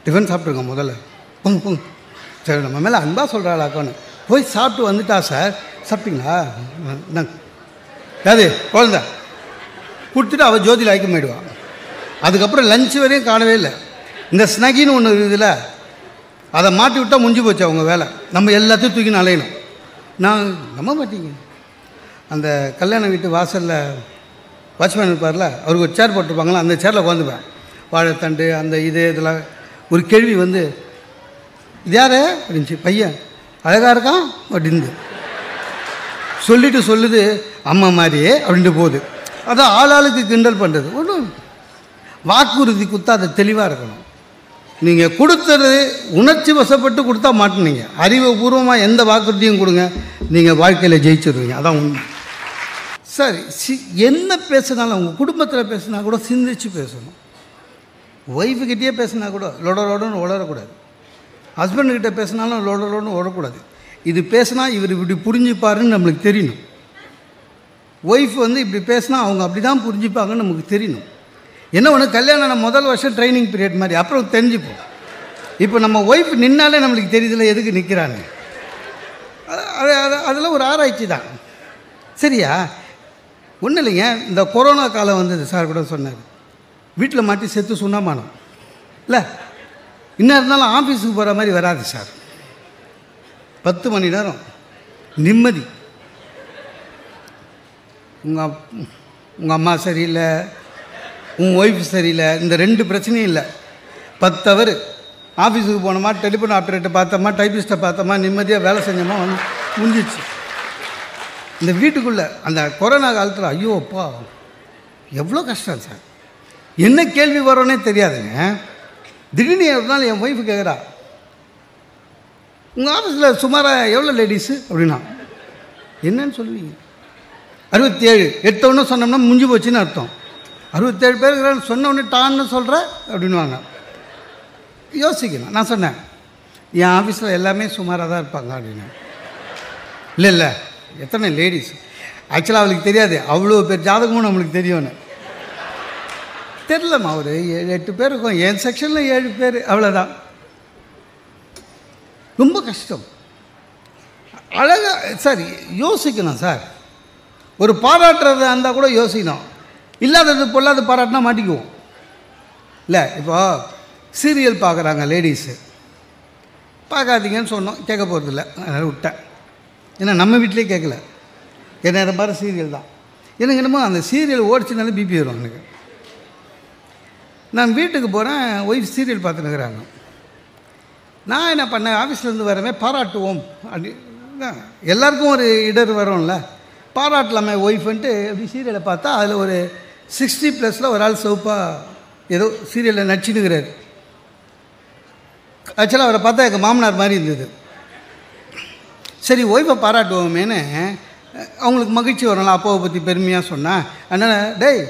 டிஃபன் சாப்பிட்ருங்க முதல்ல, பொங்க சரி நம்ம மேலே அன்பாக சொல்கிறாளாக்கான்னு போய் சாப்பிட்டு வந்துட்டா சார். சாப்பிட்டீங்களா? அது குழந்த கொடுத்துட்டு அவள் ஜோதியில் ஐக்கியம் போயிடுவான். அதுக்கப்புறம் லஞ்ச் வரையும் காணவே இல்லை. இந்த ஸ்னகின்னு ஒன்று இருக்குதுல்ல, அதை மாட்டி விட்டால் முடிஞ்சு போச்சு அவங்க வேலை. நம்ம எல்லாத்தையும் தூக்கி அலையணும். நான் நம்ப மாட்டீங்க, அந்த கல்யாண வீட்டு வாசலில் வாட்ச்மேன் இருப்பார்ல, அவருக்கு ஒரு சேர் போட்டிருப்பாங்களா, அந்த சேரில் உட்காந்துப்பேன். வாழைத்தண்டு அந்த இதெல்லாம். ஒரு கேள்வி வந்து, இது யார் அப்படின்ச்சு. பையன் அழகாக இருக்கான் அப்படின்னு சொல்லிட்டு சொல்லுது, அம்மா மாதிரியே அப்படின்ட்டு போகுது. அதான் ஆளாளுக்கு கிண்டல் பண்ணுறது. ஒன்றும் வாக்குறுதி கொடுத்தா அது தெளிவாக இருக்கணும். நீங்கள் கொடுத்தது உணர்ச்சி வசப்பட்டு கொடுத்தா மாட்டினீங்க. அறிவுபூர்வமாக எந்த வாக்குறுதியும் கொடுங்க, நீங்கள் வாழ்க்கையில் ஜெயிச்சிருவீங்க. அதான் உண்மை. சரி, என்ன பேசுனாலும் உங்கள் குடும்பத்தில் பேசுனா கூட சிந்திச்சு பேசணும். ஒய்ஃபுக்கிட்டே பேசுனா கூட லொடலோடன்னு உளரக்கூடாது. ஹஸ்பண்டுக்கிட்ட பேசினாலும் லொடலோடன்னு உழக்கூடாது. இது பேசினா இவர் இப்படி புரிஞ்சுப்பாருன்னு நம்மளுக்கு தெரியணும். ஒய்ஃப் வந்து இப்படி பேசினா அவங்க அப்படி தான் புரிஞ்சுப்பாங்கன்னு நமக்கு தெரியணும். என்ன ஒன்று, கல்யாணம் முதல் வருஷம் ட்ரைனிங் பீரியட் மாதிரி, அப்புறம் தெரிஞ்சுப்போம். இப்போ நம்ம ஒய்ஃப் நின்னாலே நம்மளுக்கு தெரியுதில்ல எதுக்கு நிற்கிறான்னு. அதெல்லாம் ஒரு ஆராய்ச்சி தான். சரியா? ஒன்றும் இல்லைங்க, இந்த கொரோனா காலம் வந்தது சார் கூட சொன்னார். வீட்டில் மாட்டி செத்து சுண்ணாமானம் இல்லை. இன்னும் இருந்தாலும் ஆஃபீஸுக்கு போகிற மாதிரி வராது சார். 10 மணி நேரம் நிம்மதி. உங்கள் அம்மா சரியில்லை, உங்கள் ஒய்ஃப் சரியில்லை, இந்த 2 பிரச்சனையும் இல்லை. 10 ஹவர் ஆஃபீஸுக்கு போனோமா, டெலிஃபோன் ஆப்ரேட்டர் பார்த்தோமா, டைப்பிஸ்ட்டை பார்த்தோமா, நிம்மதியாக வேலை செஞ்சோமா முடிஞ்சிச்சு. இந்த வீட்டுக்குள்ளே அந்த கொரோனா காலத்தில் ஐயோ அப்பா எவ்வளோ கஷ்டம் சார். என்ன கேள்வி வரோன்னே தெரியாதுங்க. திடீர்னு ஒரு நாள் என் ஒய்ஃபு கேட்குறா, உங்கள் ஆஃபீஸில் சுமாராக எவ்வளோ லேடிஸு அப்படின்னா. என்னன்னு சொல்லுவீங்க? 67. எடுத்தவொன்னே சொன்னோம்னா முடிஞ்சு போச்சுன்னு அர்த்தம். 67 பேர் சொன்னோடனே டான்னு சொல்கிற அப்படின்வாங்க. யோசிக்கணும். நான் சொன்னேன், என் ஆஃபீஸில் எல்லாமே சுமாராக தான் இருப்பாங்க அப்படின்னு. இல்லை எத்தனை லேடிஸ்? ஆக்சுவலாக அவளுக்கு தெரியாது, அவ்வளோ பேர் ஜாதகமும் நம்மளுக்கு தெரியும்னு. தெரிலம்மா, ஒரு 7-8 பேர் இருக்கும். என் செக்ஷனில் 7 பேர், அவ்வளோதான். ரொம்ப கஷ்டம். அழகாக சார் யோசிக்கணும் சார். ஒரு பாராட்டுறதா இருந்தால் கூட யோசிக்கணும். இல்லாதது பொல்லாத பாராட்டினா மாட்டிக்குவோம் இல்லை. இப்போ சீரியல் பார்க்குறாங்க லேடிஸு, பார்க்காதீங்கன்னு சொன்னோம், கேட்க போகிறதில்ல, அதனால் விட்டேன். ஏன்னா நம்ம வீட்டிலே கேட்கல, என்ன பாரு சீரியல் தான். எனக்கு என்னமோ அந்த சீரியல் ஓடிச்சுனாலே பிபி வரும் எனக்கு. நான் வீட்டுக்கு போகிறேன், ஒய்ஃப் சீரியல் பார்த்துன்னுக்குறாங்க. நான் என்ன பண்ணேன், ஆஃபீஸ்லேருந்து வரவே பாராட்டுவோம் அப்படி. எல்லாருக்கும் ஒரு இடர் வரும்ல, பாராட்டலாமே ஒய்ஃப்ன்ட்டு அப்படி சீரியலை பார்த்தா அதில் ஒரு 60+ ஒரு ஆள் சவுப்பாக ஏதோ சீரியலில் நடிச்சுன்னுக்கிறார். ஆக்சுவலாக அவரை பார்த்தா எங்கள் மாமனார் மாதிரி இருந்தது. சரி ஒய்ஃபை பாராட்டுவோமேனு அவங்களுக்கு மகிழ்ச்சி வரலாம், அப்பாவை பற்றி பெருமையாக சொன்னேன். அதனால் டேய்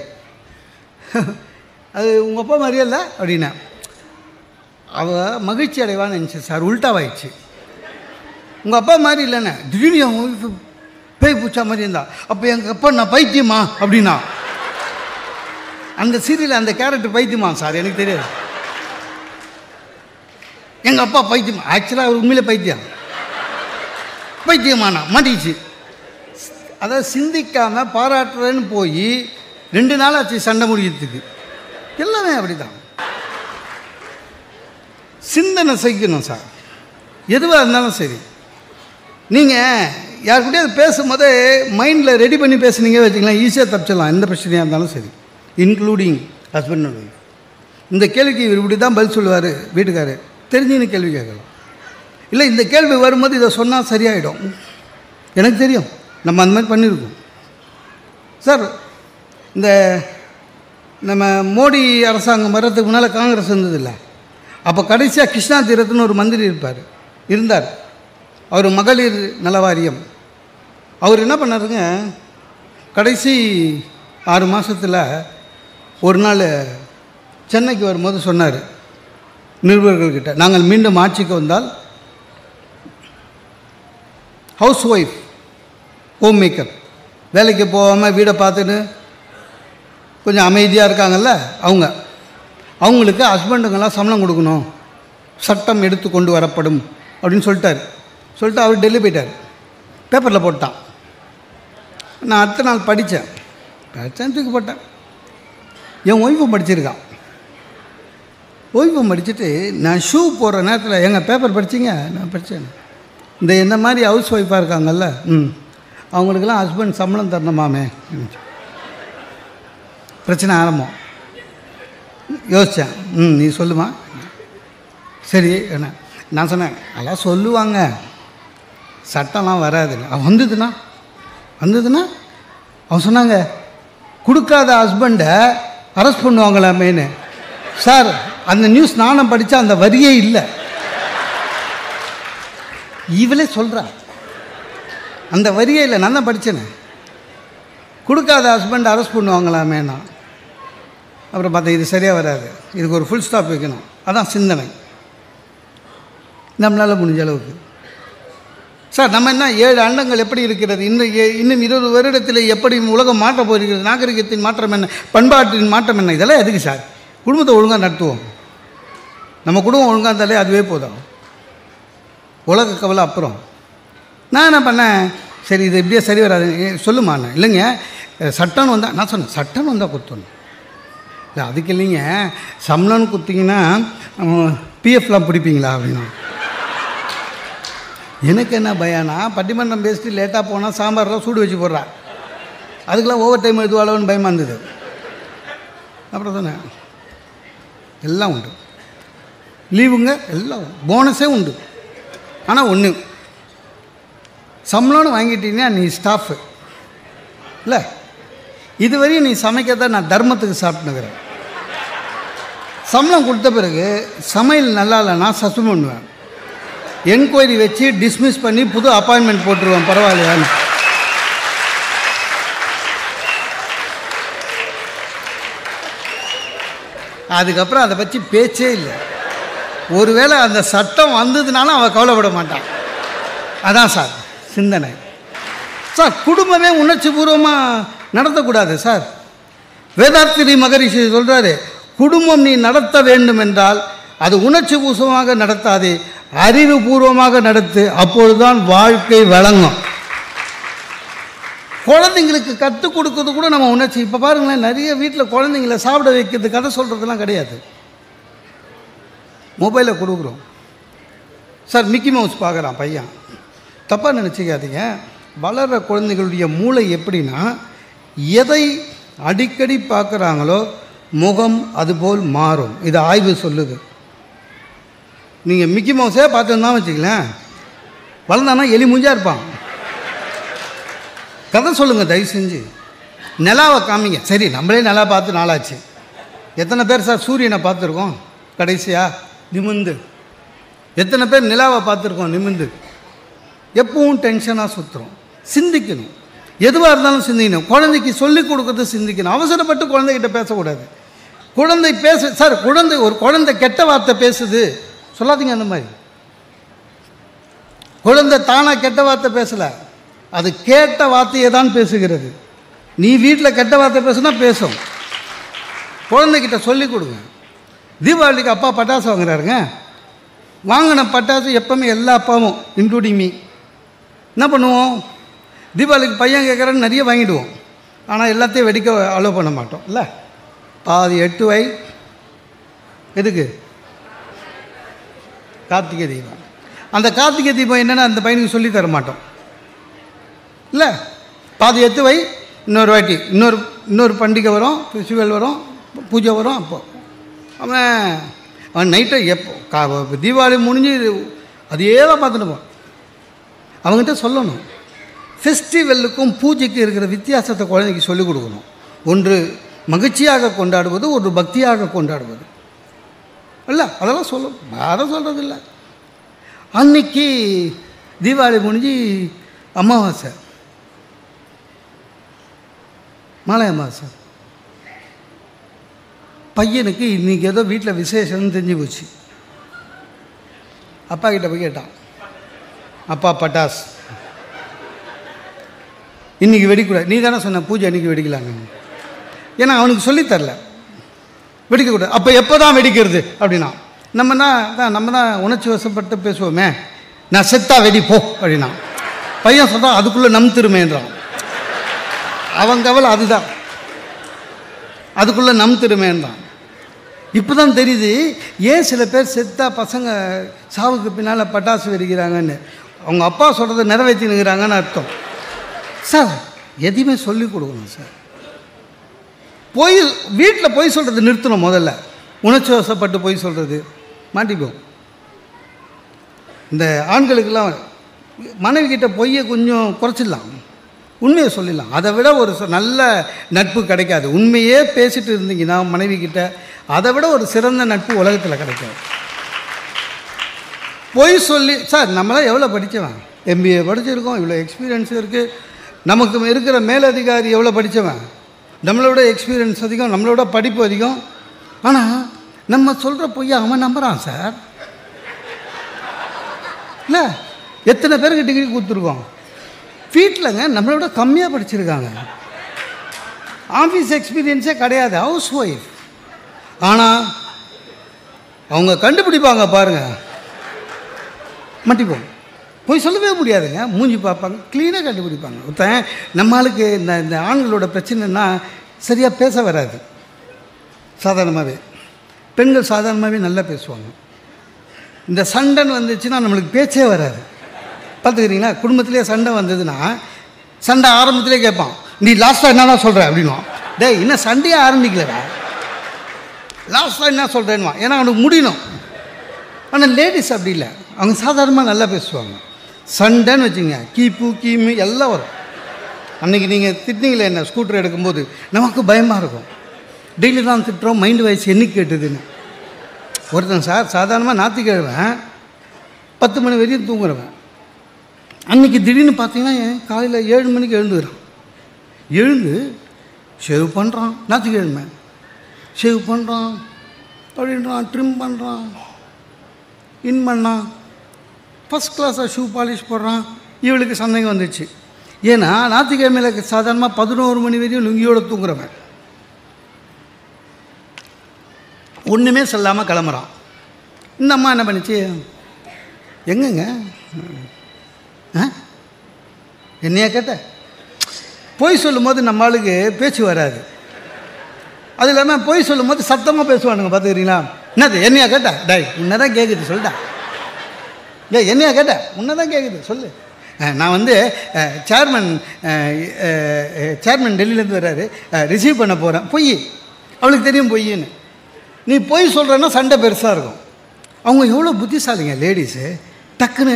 அது உங்கள் அப்பா மாதிரியே இல்லை அப்படின்னா. அவள் மகிழ்ச்சி அடைவான்னு நினச்சி சார், உல்ட்டாவாயிடுச்சு. உங்கள் அப்பா மாதிரி இல்லைண்ணே, திடீர்னு என் ஒய்ஃபு பேய் பூச்சா மாதிரி இருந்தா. அப்போ எங்கள் அப்பா நான் பைத்தியமா அப்படின்னா. அந்த சீரியல் அந்த கேரக்டர் பைத்தியமா சார்? எனக்கு தெரியாது. எங்கள் அப்பா பைத்தியமா? ஆக்சுவலாக அவர் உண்மையிலே பைத்தியமானா மாட்டிச்சு. அதாவது சிந்திக்காமல் பாராட்டுறேன்னு போய் 2 நாள் ஆச்சு சண்டை முடிக்கிறதுக்கு. எல்லாமே அப்படி தான். சிந்தனை செய்யணும் சார், எதுவாக இருந்தாலும் சரி. நீங்கள் யாருக்கிட்டே பேசும்போதே மைண்டில் ரெடி பண்ணி பேசுனீங்க வச்சுக்கலாம், ஈஸியாக தப்பிச்சிடலாம் எந்த பிரச்சனையாக இருந்தாலும் சரி, இன்க்ளூடிங் ஹஸ்பண்ட் அண்ட் ஒய்ஃப். இந்த கேள்விக்கு இவர் இப்படி தான் பதில் சொல்லுவார் வீட்டுக்காரு, தெரிஞ்சுன்னு கேள்வி கேட்கலாம். இல்லை இந்த கேள்வி வரும்போது இதை சொன்னால் சரியாயிடும், எனக்கு தெரியும், நம்ம அந்த மாதிரி பண்ணியிருக்கோம் சார். இந்த நம்ம மோடி அரசாங்கம் வர்றதுக்கு முன்னால் காங்கிரஸ் இருந்ததில்லை. அப்போ கடைசியாக கிருஷ்ணா தீரத்துன்னு ஒரு மந்திரி இருந்தார். அவர் மகளிர் நல வாரியம். அவர் என்ன பண்ணாருங்க, கடைசி 6 மாதத்தில் ஒரு நாள் சென்னைக்கு வரும்போது சொன்னார் நிருபர்கள்கிட்ட, நாங்கள் மீண்டும் ஆட்சிக்கு வந்தால் ஹவுஸ் ஒய்ஃப், ஹோம் மேக்கர், வேலைக்கு போகாமல் வீடை பார்த்துட்டு கொஞ்சம் அமைதியாக இருக்காங்கல்ல அவங்களுக்கு ஹஸ்பண்டுங்கெல்லாம் சம்பளம் கொடுக்கணும், சட்டம் எடுத்து கொண்டு வரப்படும் அப்படின்னு சொல்லிட்டு அவர் டெல்லி போயிட்டார். பேப்பரில் போட்டான். நான் அடுத்த நாள் படித்தேன், தூக்கி போட்டேன். என் ஒய்ஃபும் படிச்சிருக்கான். ஒய்ஃபும் படிச்சுட்டு நான் ஷூ போடுற நேரத்தில் எங்கள் பேப்பர் படிச்சிங்க, நான் படித்தேன். இந்த மாதிரி ஹவுஸ் ஒய்ஃபாக இருக்காங்கல்ல, அவங்களுக்கெல்லாம் ஹஸ்பண்ட் சம்பளம் தரணுமாமே. பிரச்சனை ஆரம்பம். யோசித்தேன், நீ சொல்லுமா? சரி என்ன நான் சொன்னேன், அதெல்லாம் சொல்லுவாங்க, சட்டம்லாம் வராது. வந்ததுன்னா அவன் சொன்னாங்க, கொடுக்காத ஹஸ்பண்டை அரெஸ்ட் பண்ணுவாங்களாமேன்னு. சார் அந்த நியூஸ் நானும் படித்தா அந்த வரியே இல்லை. இவளே சொல்கிறா அந்த வரியே இல்லை, நான் தான் படித்தேனே. கொடுக்காத ஹஸ்பண்ட் அரெஸ்ட் பண்ணுவாங்களாமேனா. அப்புறம் பார்த்தா இது சரியாக வராது, இதுக்கு ஒரு ஃபுல் ஸ்டாப் வைக்கணும். அதான் சிந்தனை, நம்மளால் முடிஞ்ச அளவுக்கு. சார் நம்ம என்ன 7 அண்டங்கள் எப்படி இருக்கிறது, இன்னும் 20 வருடத்தில் எப்படி உலகம் மாற்ற போகிறது, நாகரிகத்தின் மாற்றம் என்ன, பண்பாட்டின் மாற்றம் என்ன, இதெல்லாம் எதுக்கு சார்? குடும்பத்தை ஒழுங்காக நடத்துவோம். நம்ம குடும்பம் ஒழுங்காக இருந்தாலே அதுவே போதும். உலக கவலை அப்புறம். நான் என்ன பண்ணேன், சரி இது இப்படியே சரி வராது, சொல்லுமா? இல்லைங்க சட்டம்னு வந்தால், நான் சொன்னேன் சட்டம்னு வந்தால் கொடுத்தணும், அதுக்கு இல்லைங்க, சம்பளம்னு கொடுத்தீங்கன்னா பிஎஃப்லாம் பிடிப்பீங்களா அப்படின்னா. எனக்கு என்ன பயம்னா, பட்டிமன்றம் பேசிட்டு லேட்டாக போனால் சாம்பார்லாம் சூடு வச்சு போடுறா, அதுக்கெல்லாம் ஓவர் டைம் எழுதுவாளோன்னு பயமாக இருந்தது. அப்புறம் சொன்னேன் எல்லாம் உண்டு, லீவுங்க எல்லாம் போனஸே உண்டு. ஆனால் ஒன்று, சம்பளம்னு வாங்கிட்டீங்கன்னா நீ ஸ்டாஃபு இல்லை, இதுவரையும் நீ சமைக்கிறத நான் தர்மத்துக்கு சாப்பிட்டுக்கிறேன். சம்பளம் கொடுத்த பிறகு சமையல் நல்லா இல்லைன்னா சஸ்பெண்ட் பண்ணுவேன், என்கொயரி வச்சு டிஸ்மிஸ் பண்ணி புது அப்பாயின்மெண்ட் போட்டுருவேன், பரவாயில்லையான்னு. அதுக்கப்புறம் அதை பற்றி பேச்சே இல்லை. ஒருவேளை அந்த சட்டம் வந்ததுனாலும் அவன் கவலைப்பட மாட்டான். அதான் சார் சிந்தனை. சார் குடும்பமே உணர்ச்சி பூர்வமாக நடத்தக்கூடாது சார். வேதாத்திரி மகரிஷி சொல்கிறாரு, குடும்பம் நீ நடத்த வேண்டும் என்றால் அது உணர்ச்சி பூர்வமாக நடத்தாதே, அறிவுபூர்வமாக நடத்து, அப்பொழுதுதான் வாழ்க்கை வழங்கும். குழந்தைங்களுக்கு கற்றுக் கொடுக்கறது கூட நம்ம உணர்ச்சி. இப்போ பாருங்களேன், நிறைய வீட்டில் குழந்தைங்கள சாப்பிட வைக்கிறது, கதை சொல்கிறதுலாம் கிடையாது, மொபைலை கொடுக்குறோம். சார் மிக்கி மவுஸ் பார்க்குறான் பையன், தப்பாக நினச்சிக்காதீங்க. வளர்கிற குழந்தைகளுடைய மூளை எப்படின்னா, எதை அடிக்கடி பார்க்குறாங்களோ முகம் அதுபோல் மாறும். இது ஆய்வு சொல்லுது. நீங்கள் மிக்கி மவுஸே பார்த்துருந்தா வச்சுக்கலேன், வளர்ந்தானா எலி மூஞ்சா இருப்பான். கதை சொல்லுங்கள் தயவு செஞ்சு, நிலாவை காமிங்க. சரி, நம்மளே நிலா பார்த்து நாளாச்சு. எத்தனை பேர் சார் சூரியனை பார்த்துருக்கோம் கடைசியாக நிமிந்து? எத்தனை பேர் நிலாவை பார்த்துருக்கோம் நிமிந்து? எப்பவும் டென்ஷனாக சுற்றுறோம். சிந்திக்கணும், எதுவாக இருந்தாலும் சிந்திக்கணும். குழந்தைக்கு சொல்லிக் கொடுக்கறது சிந்திக்கணும். அவசரப்பட்டு குழந்தைகிட்ட பேசக்கூடாது. குழந்தை சார் ஒரு குழந்தை கெட்ட வார்த்தை பேசுது சொல்லாதீங்க. அந்த மாதிரி குழந்தை தானாக கெட்ட வார்த்தை பேசலை, அது கேட்ட வார்த்தையை தான் பேசுகிறது. நீ வீட்டில் கெட்ட வார்த்தை பேசுனா பேசும். குழந்தைகிட்ட சொல்லிக் கொடுங்க. தீபாவளிக்கு அப்பா பட்டாசு வாங்குறாருங்க, வாங்கின பட்டாசு எப்போவுமே எல்லா அப்பாவும் இன்க்ளூடிங் மீ என்ன பண்ணுவோம், தீபாவளிக்கு பையன் கேட்குறான்னு நிறைய வாங்கிடுவோம். ஆனால் எல்லாத்தையும் வெடிக்க அலோவ் பண்ண மாட்டோம் இல்லை. பாதி 8 வை எதுக்கு? கார்த்திகை தீபம். அந்த கார்த்திகை தீபம் என்னென்னா அந்த பையனுக்கு சொல்லி தர மாட்டோம் இல்லை. பாதி 8 வை, இன்னொரு வாட்டி இன்னொரு பண்டிகை வரும், ஃபெஸ்டிவல் வரும், பூஜை வரும். அப்போ அவன் நைட்டை எப்போ தீபாவளி முடிஞ்சு அதே தான் பார்த்துட்டு போவான். அவங்ககிட்ட சொல்லணும், ஃபெஸ்டிவலுக்கும் பூஜைக்கும் இருக்கிற வித்தியாசத்தை குழந்தைக்கு சொல்லிக் கொடுக்கணும். ஒன்று மகிழ்ச்சியாக கொண்டாடுவது, ஒன்று பக்தியாக கொண்டாடுவது இல்லை. அதெல்லாம் யாரும் சொல்கிறது இல்லை. அன்னைக்கு தீபாவளி முடிஞ்சு அமாவாசை, மாலை அமாவாசை, பையனுக்கு இன்றைக்கி ஏதோ வீட்டில் விசேஷம்னு தெரிஞ்சு போச்சு. அப்பா கிட்ட போய் கேட்டான், அப்பா பட்டாஸ் இன்றைக்கி வெடிக்கூடாது, நீ தானே சொன்ன பூஜை அன்றைக்கி வெடிக்கலாங்க. ஏன்னா அவனுக்கு சொல்லித்தரல வெடிக்கக்கூடாது. அப்போ எப்போ தான் வெடிக்கிறது அப்படின்னா, நம்ம தான் உணர்ச்சி வசப்பட்டு பேசுவோமே, நான் செத்தா வெடி போ அப்படின்னா. பையன் சொல்கிறான் அதுக்குள்ளே திருமேன்றான். அவன் கவலை அதுதான், அதுக்குள்ளே திருமேன்றான். இப்போ தான் தெரியுது ஏன் சில பேர் செத்தா பசங்க சாவுக்கு பின்னால் பட்டாசு வெடிக்கிறாங்கன்னு. அவங்க அப்பா சொல்கிறத நிறைவேற்றினுங்கிறாங்கன்னு அர்த்தம். சார் எதையுமே சொல்லிக் கொடுக்கணும் சார். வீட்டில் பொய் சொல்கிறது நிறுத்தணும். முதல்ல உணர்ச்சி வசப்பட்டு பொய் சொல்கிறது மாட்டிப்போம். இந்த ஆண்களுக்கெல்லாம் மனைவி கிட்ட பொய்யை கொஞ்சம் குறைச்சிடலாம், உண்மையை சொல்லிடலாம். அதை விட ஒரு நல்ல நட்பு கிடைக்காது. உண்மையே பேசிட்டு இருந்தீங்கன்னா மனைவி கிட்ட, அதை விட ஒரு சிறந்த நட்பு உலகத்தில் கிடைக்காது. பொய் சொல்லி சார் நம்மளாம் எவ்வளோ படித்தவன், MBA படிச்சிருக்கோம், இவ்வளோ எக்ஸ்பீரியன்ஸ் இருக்குது. நமக்கு இருக்கிற மேலதிகாரி எவ்வளோ படித்தவன், நம்மளோட எக்ஸ்பீரியன்ஸ் அதிகம், நம்மளோட படிப்பு அதிகம். ஆனால் நம்ம சொல்கிற பொய்யை அவன் நம்புகிறான் சார். இல்லை, எத்தனை பேருக்கு டிகிரி கொடுத்துருக்கோம். வீட்டிலங்க நம்மளோட கம்மியாக படிச்சிருக்காங்க, ஆஃபீஸ் எக்ஸ்பீரியன்ஸே கிடையாது, ஹவுஸ் ஒய்ஃப். ஆனால் அவங்க கண்டுபிடிப்பாங்க பாருங்கள், மாட்டிப்போம். போய் சொல்லவே முடியாதுங்க, மூஞ்சி பார்ப்பாங்க, க்ளீனாக கண்டுபிடிப்பாங்க. ஒருத்தன் நம்மளுக்கு இந்த ஆண்களோட பிரச்சனைன்னா சரியாக பேச வராது. சாதாரணமாகவே. பெண்கள் சாதாரணமாகவே நல்லா பேசுவாங்க. இந்த சண்டைன்னு வந்துச்சுன்னா நம்மளுக்கு பேச்சே வராது. பார்த்துக்கிறீங்களா? குடும்பத்திலே சண்டை வந்ததுன்னா சண்டை ஆரம்பத்திலே கேட்பான், நீ லாஸ்ட்டாக என்னன்னா சொல்கிற அப்படின்வான். டேய் இன்னும் சண்டையே ஆரம்பிக்கலடா, லாஸ்ட்டாக என்ன சொல்கிறேன்னுவா. ஏன்னா அவனுக்கு முடியணும். ஆனால் லேடிஸ் அப்படி இல்லை, அவங்க சாதாரணமாக நல்லா பேசுவாங்க. சண்டைன்னு வச்சுங்க, கீப்பு கீமு எல்லாம் வரும். அன்றைக்கி நீங்கள் திட்டிங்களே என்ன ஸ்கூட்டர் எடுக்கும்போது நமக்கு பயமாக இருக்கும். டெய்லி தான் திட்டுறோம், மைண்டு வயசு என்னைக்கு கேட்டுதுன்னு. ஒருத்தன் சாதாரணமாக ஞாயிற்றுக்கிழமை 10 மணி வரையும் தூங்குறவன், அன்றைக்கி திடீர்னு பார்த்தீங்கன்னா காலையில் 7 மணிக்கு எழுந்துக்கிறான். எழுந்து ஷேவ் பண்ணுறான், ஞாயிற்றுக்கிழமை ஷேவ் பண்ணுறான் அப்படின்றான், ட்ரிம் பண்ணுறான், இன் பண்ணான், ஃபஸ்ட் கிளாஸாக ஷூ பாலிஷ் போடுறான். இவளுக்கு சந்தேகம் வந்துச்சு. ஏன்னா ஞாயிற்றுக்கிழமையில் சாதாரணமாக 11 மணி வரையும் லுங்கியோடு தூங்குறவன் ஒன்றுமே சொல்லாமல் கிளம்புறான். இந்த அம்மா என்ன பண்ணிச்சு, எங்கங்க என்னையா கேட்ட? பொய் சொல்லும் போது நம்ம ஆளுக்கு பேச்சு வராது. அது இல்லாமல் பொய் சொல்லும் போது சத்தமாக பேசுவானுங்க. பார்த்துக்கிறீங்களா? என்னது என்னையா கேட்ட? டேய் உன்னை தான் கேட்குது சொல்லிட்டா. டேய் என்னையா கேட்ட? உன்னை தான் கேட்குது சொல்லு. நான் வந்து சேர்மன் டெல்லியிலேருந்து வர்றாரு, ரிசீவ் பண்ண போகிறேன். பொய் அவளுக்கு தெரியும் பொய்ன்னு. நீ பொய் சொல்கிறன்னா சண்டை பெருசாக இருக்கும். அவங்க எவ்வளோ புத்திசாலிங்க லேடிஸு. டக்குன்னு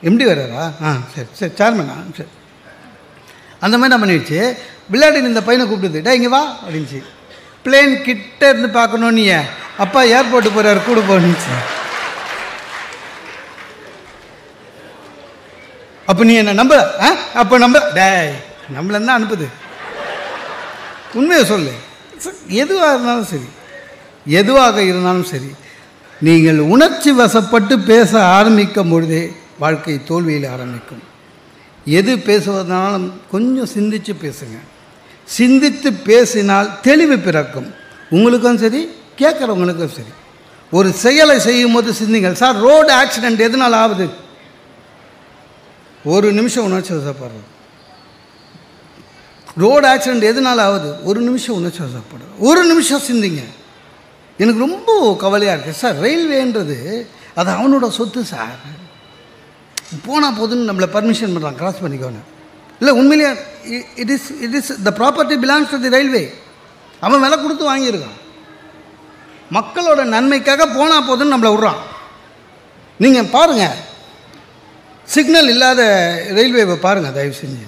எம்டி வர்றாரா? சரி சரி சேர்மனா சரி. அந்த மாதிரி நான் பண்ணிடுச்சு. விளையாடி இந்த பையனை கூப்பிடுது, டே இங்கே வா அப்படின்ச்சு. பிளேன் கிட்ட இருந்து பார்க்கணும், நீ அப்பா ஏர்போர்ட்டு போகிறாரு கூட போனுச்சு. அப்போ நீ என்ன நம்ப? அப்போ நம்ப? டே நம்மள தான் அனுப்புது. உண்மையை சொல்லு. எதுவாக இருந்தாலும் சரி நீங்கள் உணர்ச்சி வசப்பட்டு பேச ஆரம்பிக்கும் பொழுதே வாழ்க்கை தோல்வியில் ஆரம்பிக்கும். எது பேசுவதனாலும் கொஞ்சம் சிந்தித்து பேசுங்க. சிந்தித்து பேசினால் தெளிவு பிறக்கும். உங்களுக்கும் சரி, கேட்குறவங்களுக்கும் சரி. ஒரு செயலை செய்யும் போது சிந்திங்கள். சார் ரோடு ஆக்சிடெண்ட் எதனால் ஆகுது? ஒரு நிமிஷம் உணர்ச்சி வசப்படுறது. ரோடு ஆக்சிடெண்ட் எதனால் ஆகுது? ஒரு நிமிஷம் உணர்ச்சி வசப்படுறது. ஒரு நிமிஷம் சிந்திங்க. எனக்கு ரொம்ப கவலையாக இருக்குது சார். ரயில்வேன்றது அது அவனோட சொத்து சார், போனால் போதுன்னு நம்மளை பர்மிஷன் பண்ணுறான், கிராஸ் பண்ணிக்கோன்னு. இல்லை உண்மையிலேயே it is the property belongs to the railway. அவன் விலை கொடுத்து வாங்கியிருக்கான். மக்களோட நன்மைக்காக போனால் போதுன்னு நம்மளை விட்றான். நீங்கள் பாருங்கள், சிக்னல் இல்லாத ரயில்வேவை பாருங்கள் தயவு செஞ்சு.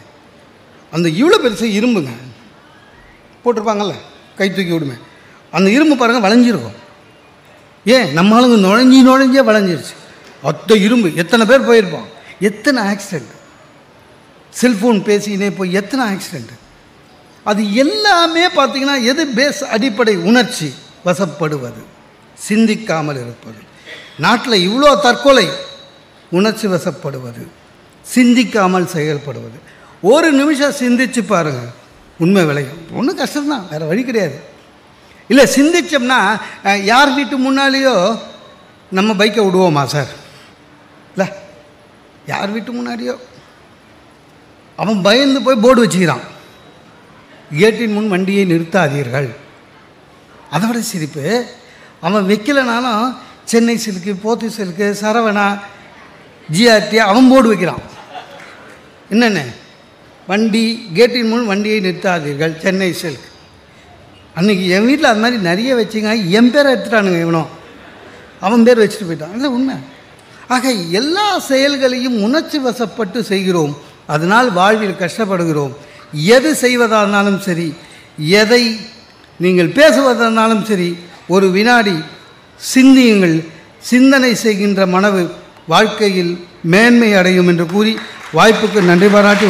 அந்த இவ்வளோ பெருசு இரும்புங்க போட்டிருப்பாங்கல்ல, கை தூக்கி விடுமே, அந்த இரும்பு பாருங்கள் வளைஞ்சிருக்கும். ஏன் நம்ம ஆளுங்க நுழைஞ்சே வளைஞ்சிருச்சு. அத்த இரும்பு எத்தனை பேர் போயிருப்போம், எத்தனை ஆக்சிடெண்ட், செல்ஃபோன் பேசினே போய் எத்தனை ஆக்சிடெண்ட். அது எல்லாமே பார்த்திங்கன்னா எது பேஸ்? அடிப்படை உணர்ச்சி வசப்படுவது, சிந்திக்காமல் இருப்பது. நாட்டில் இவ்வளோ தற்கொலை, உணர்ச்சி வசப்படுவது, சிந்திக்காமல் செயல்படுவது. ஒரு நிமிஷம் சிந்திச்சு பாருங்கள், உண்மை விளையும். ஒன்றும் கஷ்டம்தான், வேறு வழி கிடையாது. இல்லை சிந்திச்சோம்னா யார் வீட்டு முன்னாலேயோ நம்ம பைக்கை விடுவோமா சார்? இல்லை, யார் வீட்டு முன்னாடியோ அவன் பயந்து போய் போர்டு வச்சுக்கிறான், கேட்டின் முன் வண்டியை நிறுத்தாதீர்கள். அதை விட சிரிப்பு, அவன் வைக்கலைனாலும் சென்னை சில்க்கு, போத்தி சில்க்கு, சரவணா, ஜிஆர்டி அவன் போர்டு வைக்கிறான். என்னென்ன வண்டி, கேட்டின் முன் வண்டியை நிறுத்தாதீர்கள், சென்னை சில்க். அன்றைக்கி என் வீட்டில் அது மாதிரி நிறைய வச்சுங்க. என் பேரை எடுத்துட்டானுங்க, இவனோ அவன் பேர் வச்சுட்டு போயிட்டான். இல்லை உண்மை. ஆக எல்லா செயல்களையும் உணர்ச்சி வசப்பட்டு செய்கிறோம், அதனால் வாழ்வில் கஷ்டப்படுகிறோம். எது செய்வதானாலும் சரி, எதை நீங்கள் பேசுவதானாலும் சரி, ஒரு வினாடி சிந்தியுங்கள். சிந்தனை செய்கின்ற மனவு வாழ்க்கையில் மேன்மை அடையும் என்று கூறி வாய்ப்புக்கு நன்றி பாராட்டி